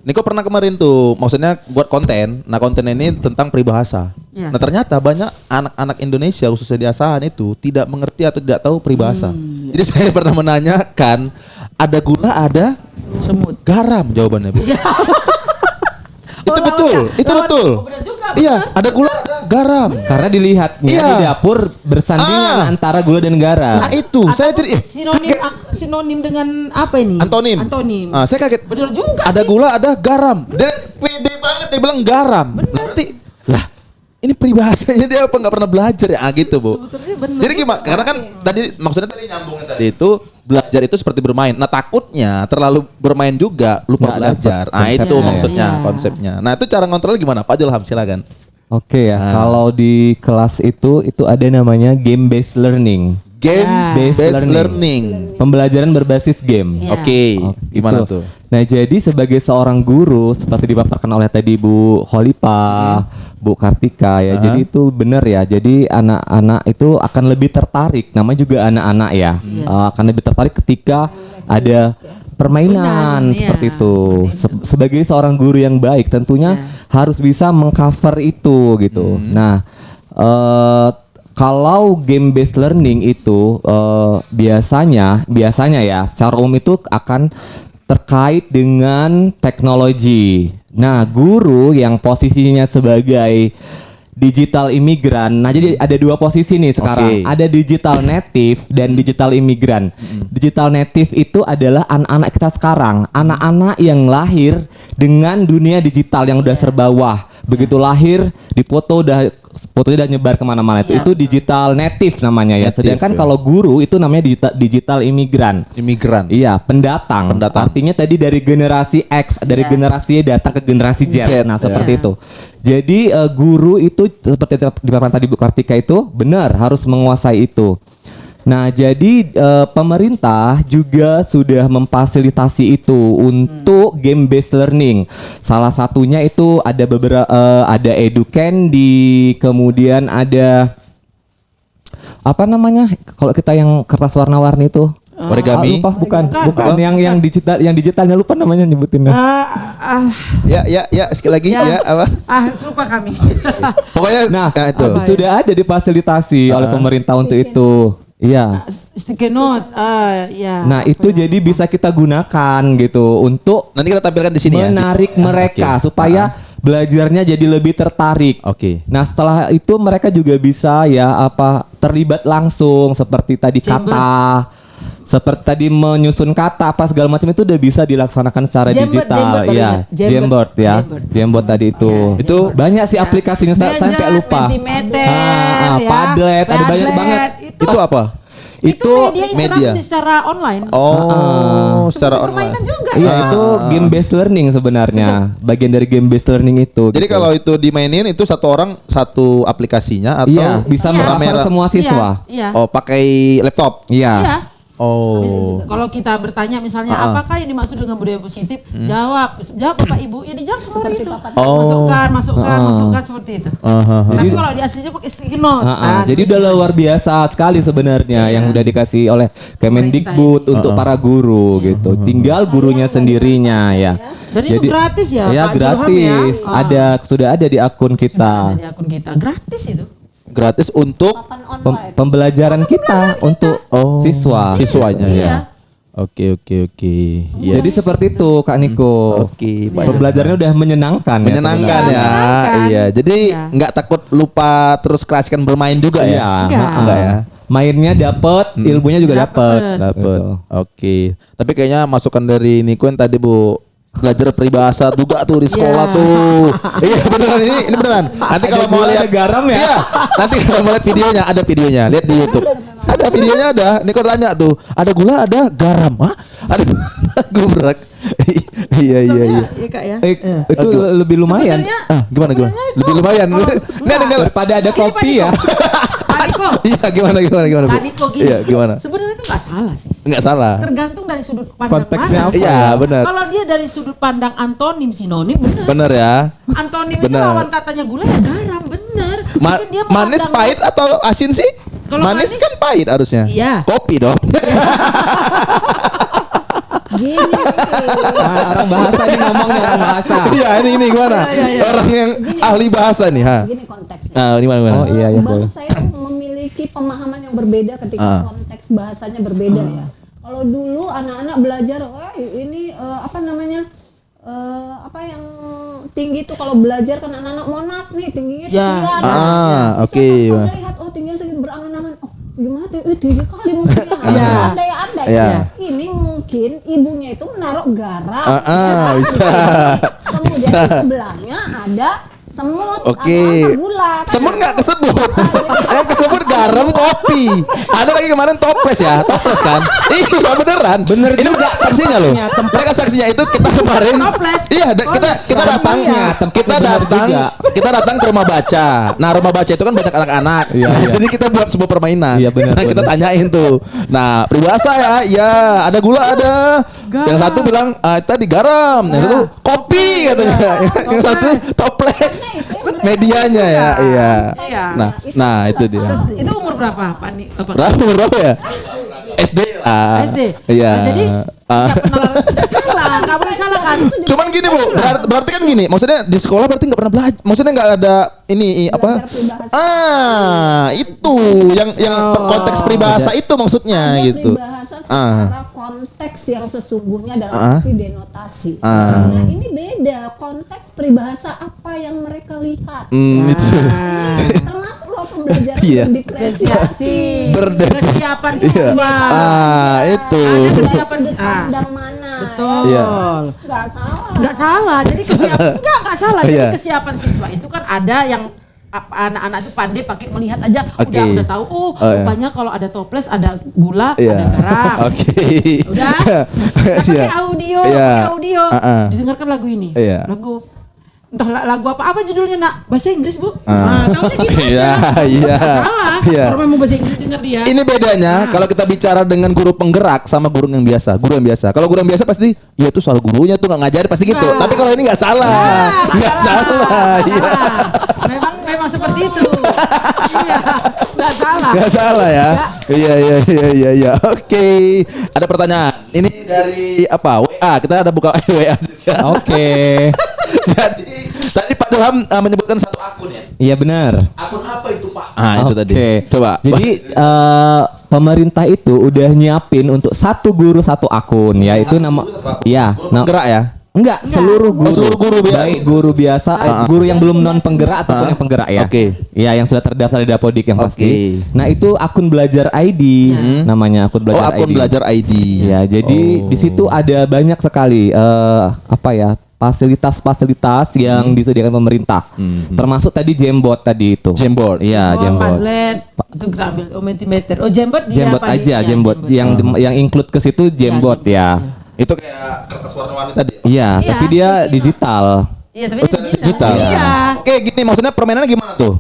Niko pernah kemarin tuh maksudnya buat konten. Nah konten ini tentang peribahasa. Nah ternyata banyak anak-anak Indonesia khususnya di Asahan itu tidak mengerti atau tidak tahu peribahasa. Jadi saya pernah menanyakan, ada gula, ada semut, garam jawabannya Bu. Itu betul. Iya, ada gula, ada garam. Karena dilihatnya di dapur bersandingan antara gula dan garam. Nah itu, saya sinonim dengan apa ini? Antonim. Saya kaget. Bener juga. Ada gula, ada garam. Dan pede banget dia bilang garam. Berarti lah, ini peribahasanya dia apa nggak pernah belajar ya? Gitu Bu. Jadi gimana? Karena kan tadi maksudnya tadi nyambungin tadi itu belajar itu seperti bermain. Nah takutnya terlalu bermain juga lupa belajar. Nah itu maksudnya konsepnya. Nah itu cara ngontrol gimana? Pak Jelham silakan. Oke ya. Kalau di kelas itu ada namanya game based learning. Based learning. Pembelajaran berbasis game. Oke. Gimana tuh? Nah jadi sebagai seorang guru seperti dipaparkan oleh tadi Bu Kholipah, Bu Kartika ya. Jadi itu benar ya. Jadi anak-anak itu akan lebih tertarik. Namanya juga anak-anak ya. Akan lebih tertarik ketika ada permainan seperti itu. Sebagai seorang guru yang baik tentunya harus bisa mengcover itu gitu. Nah kalau game based learning itu biasanya ya secara umum itu akan terkait dengan teknologi. Nah, guru yang posisinya sebagai digital imigran. Nah, jadi ada dua posisi nih sekarang. Ada digital native dan digital imigran. Digital native itu adalah anak-anak kita sekarang, anak-anak yang lahir dengan dunia digital yang udah serba wah. Begitu lahir, fotonya udah nyebar kemana-mana. Itu digital native namanya ya. Sedangkan kalau guru itu namanya digital imigran. Iya, pendatang. Artinya tadi dari generasi X, dari generasi Y datang ke generasi Z. Nah, seperti itu. Jadi guru itu seperti dipaparkan tadi Bu Kartika itu benar harus menguasai itu. Nah, jadi pemerintah juga sudah memfasilitasi itu untuk game based learning. Salah satunya itu ada ada EduCandy, kemudian ada apa namanya? Kalau kita yang kertas warna-warni itu origami. Bukan yang digitalnya lupa namanya nyebutinnya. Ya sekali lagi ya apa? Lupa kami. Pokoknya itu sudah ada difasilitasi oleh pemerintah untuk itu. Iya. Sticky note. Nah, itu jadi bisa kita gunakan gitu untuk nanti kita tampilkan di sini menarik mereka supaya belajarnya jadi lebih tertarik. Nah, setelah itu mereka juga bisa terlibat langsung seperti tadi kata. Seperti tadi menyusun kata apa segala macam itu udah bisa dilaksanakan secara digital. Iya, Jamboard ya. Jamboard tadi itu. Itu banyak sih aplikasinya saya sampai lupa. Padlet, ada banyak banget. Itu apa? Itu media secara online. Secara online. Permainan juga. Iya, itu game based learning sebenarnya. Bagian dari game based learning itu. Jadi kalau itu dimainin itu satu orang satu aplikasinya atau bisa meramai semua siswa. Oh, pakai laptop. Iya. Oh. Kalau kita bertanya misalnya apakah yang dimaksud dengan budaya positif, jawab Bapak Ibu, ya dijawab semua itu. Masukkan seperti itu. Tapi kalau di aslinya pakai sticky note. Jadi udah luar biasa sekali sebenarnya yang udah dikasih oleh Kemendikbud untuk para guru gitu. Tinggal gurunya sendirinya ya. Dan itu gratis ya, ya Pak Zulham gratis. ya? Sudah ada di akun kita. Ada di akun kita, gratis itu. Gratis untuk Papan online. Pembelajaran kita untuk siswanya ya. Iya. Oke. Yes. Jadi seperti itu Kak Niko. Oke, baik. Pembelajarannya udah menyenangkan ya. Menyenangkan ya. Menyenangkan. Iya. Jadi nggak takut lupa terus keasikan bermain juga ya. Iya. Enggak ya. Mainnya dapet, ilmunya juga dapet. Dapat. Oke. Tapi kayaknya masukan dari Niko yang tadi Bu, belajar peribahasa juga tuh di sekolah tuh. Iya beneran ini beneran. Nanti kalau mau gula, lihat ada garam ya? Iya. Nanti kalau mau lihat videonya ada videonya. Lihat di YouTube. Ada videonya ada. Niko tanya tuh. Ada gula, ada garam. Hah? Ada gubrak. Iya. Iya Kak ya. Itu lebih lumayan. Gimana? Lebih lumayan. Enggak Daripada ada kopi ya. Pak Niko. Iya gimana Bu? Pak Niko gini. Iya gimana? Sebenarnya itu nggak salah sih. Enggak salah. Tergantung dari sudut pandang Konteksnya mana. apa? Iya benar. Kalau dia dari sudut pandang antonim sinonim benar. Benar ya. Antonim itu Benar. lawan katanya gula ya garam benar. Mungkin dia Manis memandang- pahit atau asin sih? Kalau Manis manis- kan pahit harusnya. Iya. Kopi dong. Gini. Orang bahasa nih ngomongnya orang bahasa. Iya ini gimana? Orang yang ahli bahasa nih, ha. Gini konteksnya. Nah, gimana? Oh iya boleh. Bangsa itu memiliki pemahaman yang berbeda ketika konteks bahasanya berbeda ya. Kalau dulu anak-anak belajar, ini apa namanya? Apa yang tinggi tuh kalau belajar kan anak-anak Monas nih tingginya sekian. Oke. Kalau lihat tingginya segitu berangan-angan. Gimana tuh? Tinggi kali mungkin ya. Andai-andai. Iya. Ini mungkin ibunya itu menaruh garam. Bisa. Kemudian di sebelahnya ada semut Oke. atau gula. Kan Semut nggak kesebut. Yang kesebut garam kopi. Ada lagi kemarin toples ya, toples kan? Iya beneran. Bener. Ini udah saksinya loh. Mereka saksinya itu kita kemarin. Toples. Iya, kita datang. Kita datang ke rumah baca. Nah rumah baca itu kan banyak anak-anak. Jadi kita buat sebuah permainan. Iya, benar, Nah kita benar. tanyain tuh. Nah peribahasa ya, ya ada gula ada. Yang satu bilang tadi garam, yang satu kopi katanya. Yang satu toples. Medianya ya, iya. Iya. Nah itu dia. Itu umur berapa Pak Nik? Berapa ya? SD lah. SD. Iya. Nah, jadi nggak pernah salah, nggak boleh salah kan? Cuman gini Bu, berarti kan gini, maksudnya di sekolah berarti nggak pernah belajar, maksudnya nggak ada ini apa? Itu yang konteks peribahasa itu maksudnya Ada gitu. peribahasa secara konteks yang sesungguhnya dalam arti denotasi. Nah ini beda konteks peribahasa apa yang mereka lihat. Itu. Ini termasuk loh pembelajaran Iya. berdiferensiasi. Kesiapan siswa. Itu. Ada Dari kesiapan. sudut pandang mana? Betul. Iya. Nggak salah. Nggak salah. Jadi kesiapan nggak salah. Jadi Iya. kesiapan siswa itu kan ada yang anak-anak itu pandai pakai melihat aja Oke. udah tahu rupanya kalau ada toples ada gula Iya. ada garam. Oke. Udah. Nah, Iya. pakai audio, Uh-uh. didengarkan lagu ini. Iya. Lagu entah lagu apa judulnya nak bahasa Inggris Bu. Nah, tahunya gitu Iya, aja. iya. Nggak salah. Iya. Kalau memang bahasa Inggris dengar dia. Ini bedanya kalau kita bicara dengan guru penggerak sama guru yang biasa. Guru yang biasa. Kalau guru yang biasa pasti ya itu salah gurunya tuh nggak ngajarin pasti gitu. Nah. Tapi kalau ini nggak salah. Nggak salah. Iya. Memang seperti itu. Iya, nggak salah. Nggak salah ya. Iya. Oke. Ada pertanyaan. Ini dari apa? WA. Kita ada buka WA juga. Oke. Jadi tadi Pak Zulham menyebutkan satu akun ya. Iya benar. Akun apa itu Pak? Itu Oke. tadi. Coba. Jadi pemerintah itu udah nyiapin untuk satu guru satu akun, yaitu nama. Iya. Penggerak ya. Enggak, seluruh guru. seluruh guru biasa. Baik guru biasa, guru yang belum non penggerak ataupun yang penggerak ya. Oke. Ya, yang sudah terdaftar di Dapodik yang pasti. Oke. Nah, itu akun belajar ID namanya, akun belajar akun ID. belajar ID. Ya, jadi di situ ada banyak sekali fasilitas-fasilitas yang disediakan pemerintah. Termasuk tadi Jembot tadi itu. Jamboard. Iya, Jembot. Padlet, itu kita ambil Mentimeter. Jembot dia Jembot apa aja, dia? Jembot yang include ke situ Jembot ya. Itu kayak kertas warna-warni tadi. Iya, Iya, tapi dia digital. Iya, tapi Oh, dia digital. Iya. Oke, gini maksudnya permainannya gimana tuh?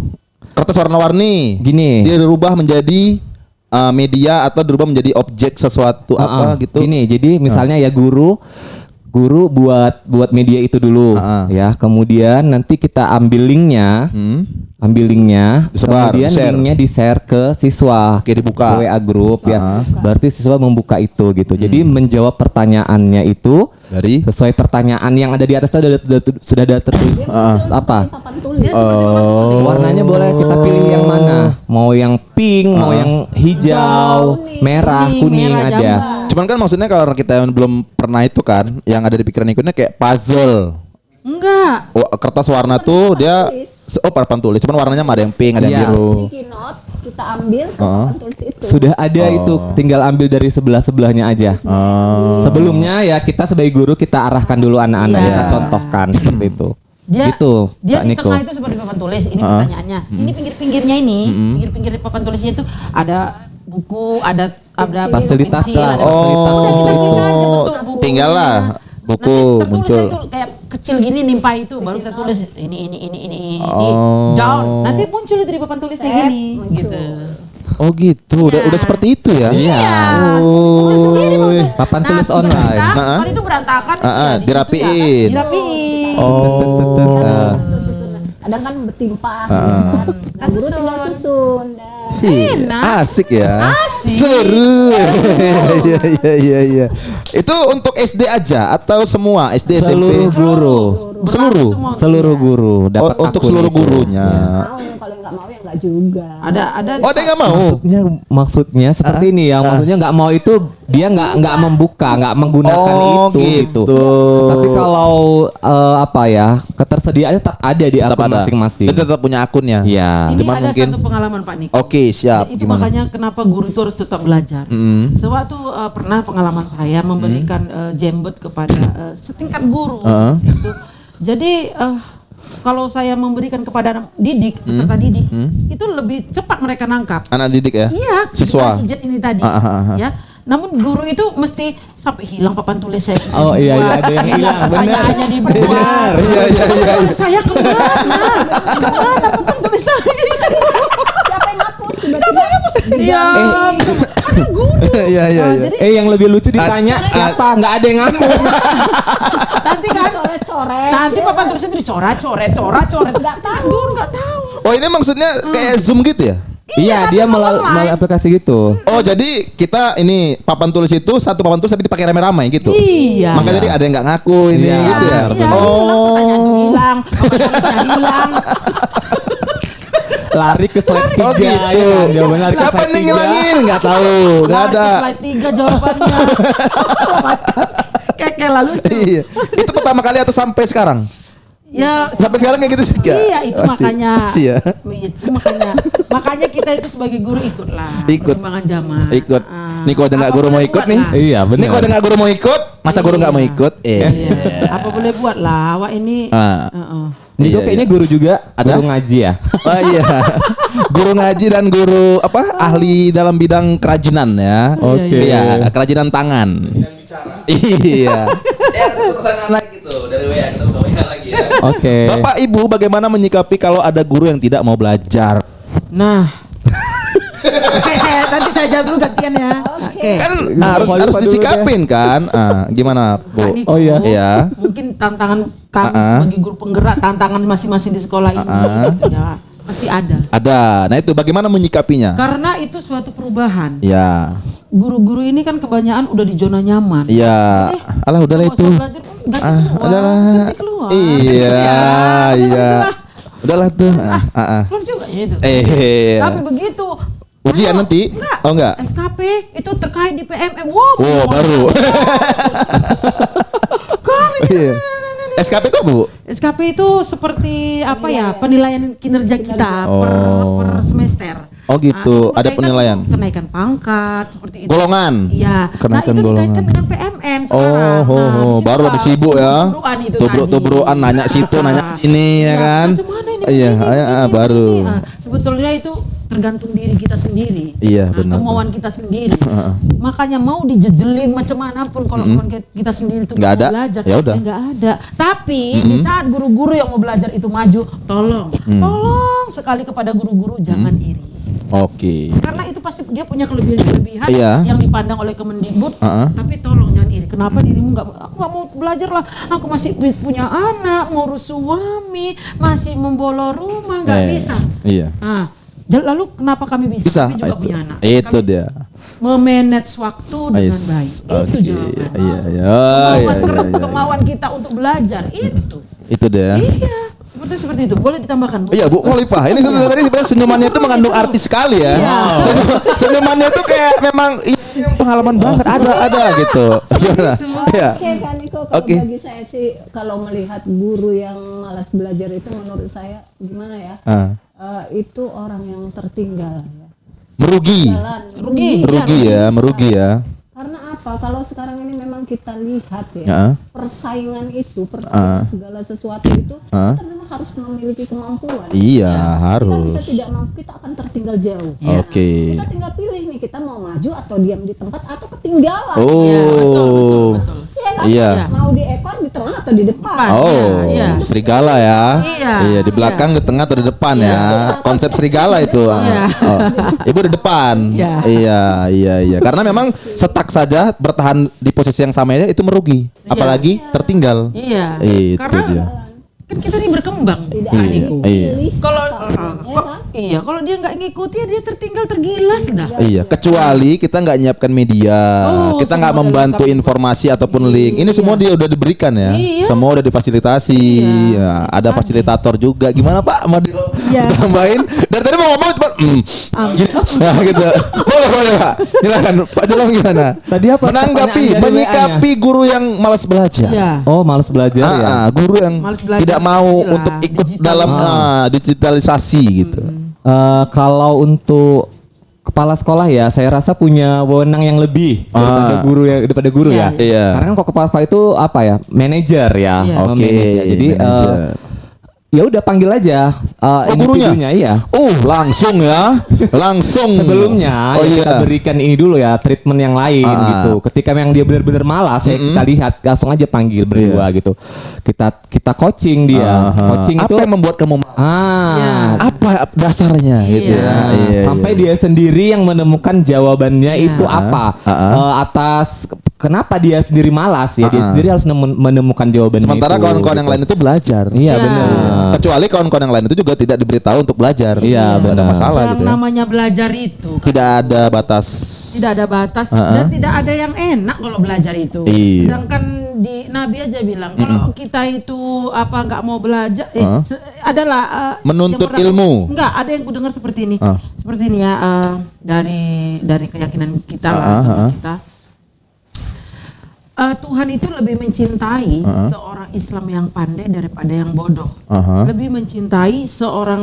Kertas warna-warni. Gini. Dia dirubah menjadi media atau dirubah menjadi objek sesuatu apa gitu. Gini, jadi misalnya ya guru buat media itu dulu ya. Kemudian nanti kita ambil linknya, Disebar, kemudian share. linknya di-share ke siswa. Oke, dibuka. Ke WA grup ya. Berarti siswa membuka itu gitu. Jadi menjawab pertanyaannya itu Dari sesuai pertanyaan yang ada di atas itu sudah ada tertulis apa? Papan tulis. Warnanya boleh kita pilih yang mana? Mau yang pink, mau yang hijau, merah, kuning merah, ada. Cuman kan maksudnya kalau kita yang belum pernah itu kan, yang ada di pikiran ikutnya kayak puzzle. Enggak. Kertas warna tuh dia papan tulis, cuman warnanya ada yang pink, ada yang Iya. biru. Sticky note kita ambil ke papan tulis itu. Sudah ada itu, tinggal ambil dari sebelahnya aja. Sebelumnya ya kita sebagai guru kita arahkan dulu anak-anak, Iya. kita contohkan seperti itu. Dia Gitu, dia Kak di Niko. tengah itu seperti papan tulis. Ini pertanyaannya. Ini pinggir-pinggirnya ini, pinggir-pinggir papan tulisnya itu ada buku, ada Fasilitas pensil, lah, ada- fasilitas Udah, untuk kita itu. aja bentuk buku. Tinggal lah buku Nanti muncul. tertulisnya itu kayak kecil gini nimpa itu, baru kita tulis ini Oh. down. Nanti muncul itu di papan tulisnya Set, gini, muncul. gitu. Oh gitu, udah seperti itu ya. Iya. Muncul sendiri papan tulis. Papan tulis sudah online. berantakan, Nah. kan itu berantakan. Ah, ya, di situ dirapiin. ya, dirapiin. Itu susunan. Kadang kan bertimpah. Kan. Nah, guru tinggal susun. Dah. Iya, asik ya. Seru. Iya. Itu untuk SD aja atau semua SD SMP? Seluruh guru. Seluruh. Seluruh guru dapat untuk akun seluruh itu. gurunya. Mau kalau nggak mau ya nggak juga. Ada Oh, dia nggak mau. Maksudnya seperti ini ya, maksudnya nggak mau itu dia nggak membuka, nggak menggunakan Oh, itu gitu. gitu. Tapi kalau apa ya, ketersediaannya tetap ada di Tetap akun ada. masing-masing. Dia tetap punya akunnya. Iya. Ini Cuman ada mungkin- satu pengalaman Pak Niko. Oke, siap. Itu Gimana? makanya kenapa guru itu harus tetap belajar. Sewaktu pernah pengalaman saya memberikan jembet kepada setingkat guru. Gitu. Jadi kalau saya memberikan kepada anak didik, peserta didik, itu lebih cepat mereka nangkap. Anak didik ya? Iya, Siswa. edukasi jet ini tadi. Ah. Ya. Namun guru itu mesti sampai hilang papan tulis saya. Oh, iya, ada yang hilang, benar. Pertanyaannya dibuat. Iya. Saya kemana? Kemana papan tulis saya? Siapa yang ngapus? Tiba-tiba Iya. Kan guru. Iya. Jadi Yang lebih lucu ditanya siapa? Nggak ada yang ngaku. nanti kan coret-coret. nanti papan tulisnya itu dicoret. Nggak tahu. Guru nggak tahu. Oh, ini maksudnya kayak Zoom gitu ya? Iya, dia melalui aplikasi gitu. Oh, jadi kita ini papan tulis itu satu papan tulis tapi dipakai rame-rame gitu. Iya. Makanya tadi ada yang nggak ngaku ini Iya, gitu ya. Iya, pertanyaan itu hilang, papan tulisnya hilang. Lari ke slide 3 Oh gitu. ya kan? Jawabannya lari ke Siapa slide nih 3. ngilangin? Nggak tahu. Nggak Lari ke ada. Slide 3 jawabannya. Kayak lalu. Iya. Itu pertama kali atau sampai sekarang? Ya, Sampai sekarang kayak gitu juga. iya itu Pasti. makanya. Pasti ya. Itu makanya kita itu sebagai guru ikutlah. Ikut. Perkembangan zaman. Ikut. Ah. Nih kalau ada nggak Apa guru mau boleh ikut buat nih. lah. Iya, benar. Nih kalau ada nggak guru mau ikut, masa guru nggak mau ikut? Iya. Apa boleh buat lah. Awak ini. Ah. Niko Iya, kayaknya guru juga, Ada? guru ngaji ya. Oh iya. Guru ngaji dan guru apa? Ahli dalam bidang kerajinan ya. Oke. Iya, kerajinan tangan. Iya. Ya, terus anak gitu dari WA kita buka WA lagi ya. Oke. Bapak Ibu bagaimana menyikapi kalau ada guru yang tidak mau belajar? Nah. Oke, nanti saya jawab dulu gantian ya. Oke. Kan Lupa harus dulu disikapin kan? Gimana, Pak Bu? Niko, Oh, iya. Iya. Mungkin tantangan kami sebagai guru penggerak, tantangan masing-masing di sekolah ini gitu ya. Pasti ada. Ada. Nah, itu bagaimana menyikapinya? Karena itu suatu perubahan. Ya. Guru-guru ini kan kebanyakan udah di zona nyaman. Iya. Alah udahlah Mau itu. belajar, gaji keluar, Udahlah. gaji keluar. Iya, iya. Udahlah tuh. Keluar juga ya itu. Iya. Tapi begitu. Ujian Baru- nanti? Enggak. Oh, enggak? SKP itu terkait di PMM. Wow. Oh, baru. Kami Iya. SKP kok, Bu? SKP itu seperti apa ya, penilaian kinerja kita Oh. per semester. Oh, gitu. Ada penilaian. Kenaikan pangkat seperti itu. Golongan. Iya. Kenaikan nah itu golongan. dikaitkan dengan PMM Oh, sekarang. ho, Nah, ho. di situ Baru lah lebih sibuk ya. tubruan itu Tubruk-tubruan tadi. nanya situ, nanya sini ya Iya, kan. macam mana ini, Iya, begini, baru. begini. Nah, sebetulnya itu tergantung diri kita sendiri. Iya, Nah, benar. kemauan kita sendiri. Makanya mau dijejelin macam manapun kalau kemauan kita sendiri itu Nggak mau ada, belajar, ya udah. nggak ada. Tapi di saat guru-guru yang mau belajar itu maju, tolong sekali kepada guru-guru jangan iri. Oke. Karena itu pasti dia punya kelebihan-kelebihan Iya. yang dipandang oleh Kemendikbud. Tapi tolong jangan iri. Kenapa dirimu aku nggak mau belajar lah? Aku masih punya anak, ngurus suami, masih membolo rumah, nggak bisa. Iya. Nah, lalu kenapa kami bisa? Bisa. Kami juga punya anak. Itu Kami dia. memanage waktu dengan baik. Itu jawaban. Iya. Kemauan kita untuk belajar Itu dia. Iya. Seperti itu. Boleh ditambahkan, Bu? Iya Bu Khalifah. Ini tadi sebenarnya senyumannya itu mengandung arti sekali ya. Senyumannya itu kayak memang pengalaman banget ada gitu. Gimana? Iya. Oke Kak Niko, kalau bagi saya sih kalau melihat guru yang malas belajar itu menurut saya gimana ya? Itu orang yang tertinggal ya. Merugi ya. Karena apa? Kalau sekarang ini memang kita lihat ya, persaingan itu, segala sesuatu itu, kita memang harus memiliki kemampuan. Iya, Kita harus. tidak mampu, kita akan tertinggal jauh. Oke. Kita tinggal pilih nih, kita mau maju atau diam di tempat atau ketinggalan. Betul. Iya kan? Iya. Mau di ekor, di tengah atau di depan. Iya. Serigala ya. Iya. Di belakang, di tengah atau di depan ya. Konsep serigala itu. Ibu di depan. Iya. Karena memang setak saja bertahan di posisi yang sama itu merugi. Apalagi tertinggal. Iya. Itu Karena dia. kan kita ini berkembang. Kalau dia nggak ngikuti dia tertinggal tergilas dah. Iya, kecuali kita nggak nyiapkan media, kita nggak membantu informasi ataupun link. Ini semua dia udah diberikan ya, semua udah difasilitasi. Ya, ada fasilitator juga. Gimana Pak? Mau ditambahin? Dari tadi mau ngomong cuma, nah gitu. Boleh Pak. Silakan Pak Jelang gimana? Tadi apa? Menyikapi guru yang malas belajar. Oh, malas belajar ya. Guru yang tidak mau untuk ikut dalam digitalisasi gitu. Kalau untuk kepala sekolah ya, saya rasa punya wewenang yang lebih daripada guru ya. Iya. Karena kan kalau kepala sekolah itu apa ya, manajer ya. Manajer. Jadi ya udah panggil aja gurunya. Iya. Langsung ya. Langsung. Sebelumnya kita berikan ini dulu ya, treatment yang lain gitu. Ketika yang dia benar-benar malas ya kita lihat, langsung aja panggil berdua gitu. Kita coaching dia. Coaching apa itu yang membuat kamu apa dasarnya gitu ya. Sampai dia sendiri yang menemukan jawabannya itu apa. Atas kenapa dia sendiri malas ya, dia sendiri harus menemukan jawabannya. Sementara kawan-kawan yang lain itu belajar. Iya benar. Kecuali kawan-kawan yang lain itu juga tidak diberitahu untuk belajar. Iya, Nggak ada masalah Yang gitu ya. namanya belajar itu Tidak ada batas. tidak ada batas dan tidak ada yang enak kalau belajar itu. Iya. Sedangkan di Nabi aja bilang kalau kita itu nggak mau belajar adalah Menuntut yang ilmu. Enggak, ada yang ku dengar seperti ini. Seperti ini ya dari keyakinan kita kita. Tuhan itu lebih mencintai seorang Islam yang pandai daripada yang bodoh. Lebih mencintai seorang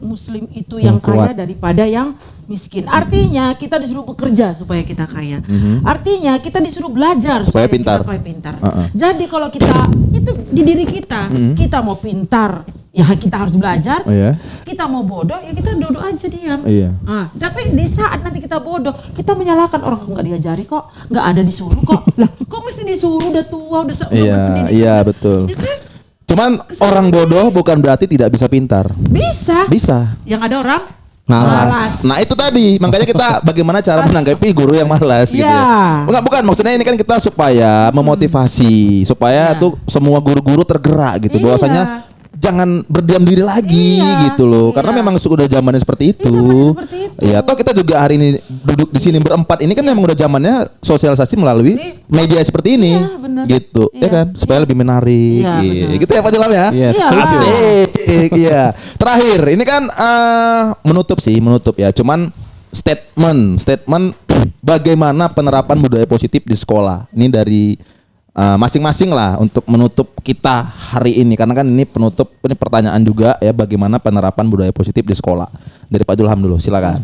Muslim itu yang kaya daripada yang miskin. Artinya kita disuruh bekerja supaya kita kaya. Artinya kita disuruh belajar supaya pintar. kita pintar. Jadi kalau kita itu di diri kita, kita mau pintar, ya kita harus belajar. Kita mau bodoh, ya kita duduk aja diam. Tapi di saat nanti kita bodoh, kita menyalahkan orang nggak diajari kok, nggak ada disuruh kok. Lah, kok mesti disuruh udah tua, udah berpendidikan. Iya betul. Ya kan? Cuman orang bodoh bukan berarti tidak bisa pintar. Bisa. Yang ada orang malas. Nah itu tadi, makanya kita bagaimana cara menanggapi guru yang malas gitu ya. Bukan, maksudnya ini kan kita supaya memotivasi, supaya tuh semua guru-guru tergerak gitu. Bahwasanya jangan berdiam diri lagi gitu loh, karena memang sudah zamannya seperti itu. Ya, toh kita juga hari ini duduk di sini berempat ini kan memang udah zamannya sosialisasi melalui media seperti ini, gitu, ya kan, supaya lebih menarik. Gitu ya Pak Jelam ya. Iya. Terakhir, ini kan menutup ya, cuman statement bagaimana penerapan budaya positif di sekolah. Ini dari masing-masing lah untuk menutup kita hari ini, karena kan ini pertanyaan juga ya, bagaimana penerapan budaya positif di sekolah. Dari Pak Julham dulu, silakan.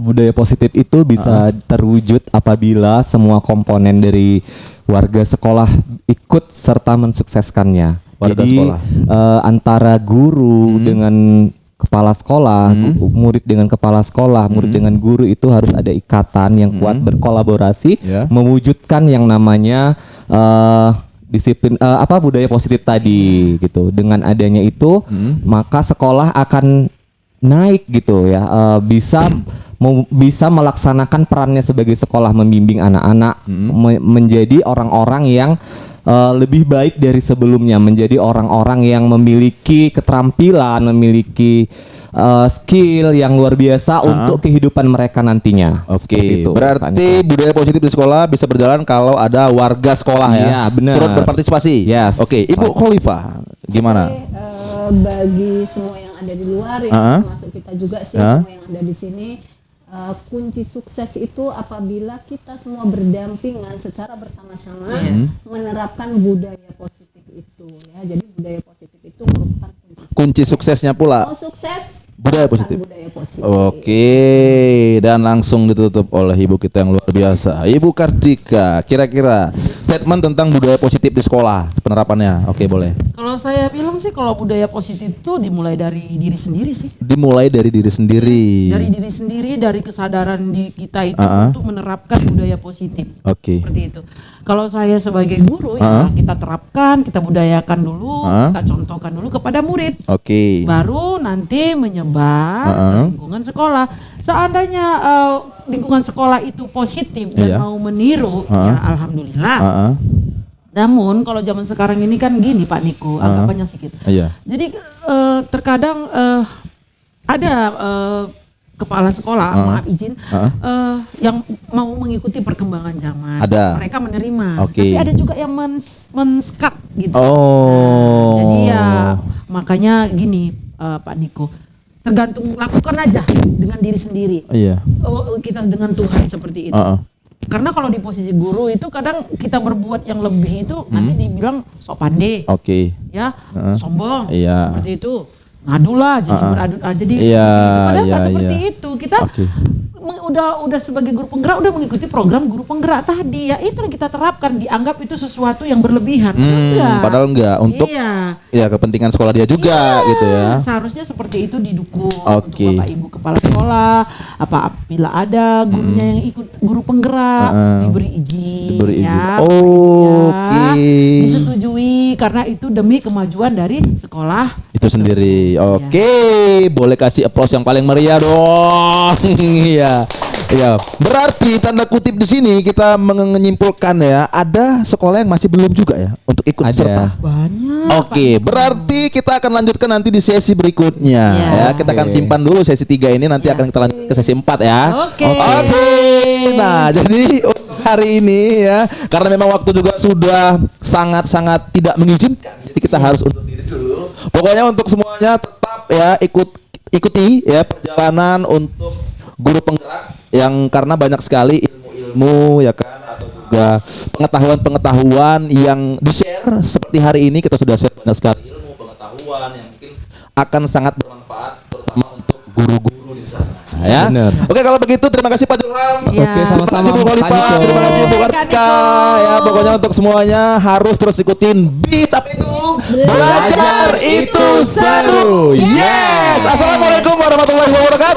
Budaya positif itu bisa terwujud apabila semua komponen dari warga sekolah ikut serta mensukseskannya. Jadi antara guru dengan kepala sekolah, murid dengan kepala sekolah, murid dengan guru itu harus ada ikatan yang kuat, berkolaborasi, mewujudkan yang namanya disiplin budaya positif tadi gitu. Dengan adanya itu, maka sekolah akan naik gitu ya, bisa melaksanakan perannya sebagai sekolah membimbing anak-anak menjadi orang-orang yang lebih baik dari sebelumnya, menjadi orang-orang yang memiliki keterampilan, memiliki skill yang luar biasa untuk kehidupan mereka nantinya. Oke, berarti budaya positif di sekolah bisa berjalan kalau ada warga sekolah ya. Iya, benar. Turut berpartisipasi. Yes. Oke, Ibu Khalifah, gimana? Bagi semua yang ada di luar ya, termasuk kita juga sih, semua yang ada di sini, kunci sukses itu apabila kita semua berdampingan secara bersama-sama menerapkan budaya positif itu ya. Jadi budaya positif itu merupakan Kunci suksesnya pula. mau sukses Budaya positif. budaya positif. Oke, dan langsung ditutup oleh ibu kita yang luar biasa, Ibu Kartika. Kira-kira statement tentang budaya positif di sekolah, penerapannya. Oke, boleh. Kalau saya bilang sih kalau budaya positif itu dimulai dari diri sendiri sih. Dimulai dari diri sendiri. Dari diri sendiri, dari kesadaran di kita itu untuk menerapkan budaya positif. Oke. Seperti itu. Kalau saya sebagai guru ya kita terapkan, kita budayakan dulu, kita contohkan dulu kepada murid. Oke. Baru nanti menyebar ke lingkungan sekolah. Seandainya lingkungan sekolah itu positif dan mau meniru, ya alhamdulillah. Namun kalau zaman sekarang ini kan gini Pak Niko, anggapannya sedikit. Jadi terkadang ada kepala sekolah, maaf izin, yang mau mengikuti perkembangan zaman. Ada. Mereka menerima. Oke. Tapi ada juga yang men-skat gitu. Oh. Nah, jadi ya makanya gini Pak Niko, tergantung lakukan aja dengan diri sendiri. Iya. Kita dengan Tuhan seperti itu. Karena kalau di posisi guru itu kadang kita berbuat yang lebih itu nanti dibilang sok pandai. Oke. Ya, sombong. Iya. Seperti itu. Ngadu lah jadi beradu jadi padahal nggak seperti itu. Kita udah sebagai guru penggerak udah mengikuti program guru penggerak tadi ya, itu yang kita terapkan, dianggap itu sesuatu yang berlebihan. Padahal enggak, untuk ya kepentingan sekolah dia juga gitu ya. Seharusnya seperti itu didukung untuk Oke. Bapak Ibu kepala sekolah, apabila ada gurunya yang ikut guru penggerak diberi izin, Diberi izin. ya. Oke. Disetujui karena itu demi kemajuan dari sekolah Itu sendiri. Oke, boleh kasih applause yang paling meriah dong. Iya. Ya, berarti tanda kutip di sini kita menyimpulkan ya, ada sekolah yang masih belum juga ya untuk ikut serta. banyak. Oke, berarti kita akan lanjutkan nanti di sesi berikutnya ya. Kita akan simpan dulu sesi 3 ini, nanti akan kita lanjut ke sesi 4 ya. Oke. Nah, jadi untuk hari ini ya, karena memang waktu juga sudah sangat-sangat tidak mengizinkan, jadi kita harus undur diri dulu. Pokoknya untuk semuanya tetap ya ikuti ya perjalanan untuk guru penggerak yang karena banyak sekali ilmu-ilmu ya kan, atau juga pengetahuan-pengetahuan yang di-share seperti hari ini. Kita sudah share banyak sekali ilmu pengetahuan yang mungkin akan sangat bermanfaat terutama untuk guru-guru di sana ya. Oke, kalau begitu terima kasih Pak Julham. Oke, sama-sama. Terima kasih Bu Khalifah, terima kasih Bu Kartika ya. Pokoknya untuk semuanya harus terus ikutin BIS apa itu? Belajar itu seru. Yes. Assalamualaikum warahmatullahi wabarakatuh.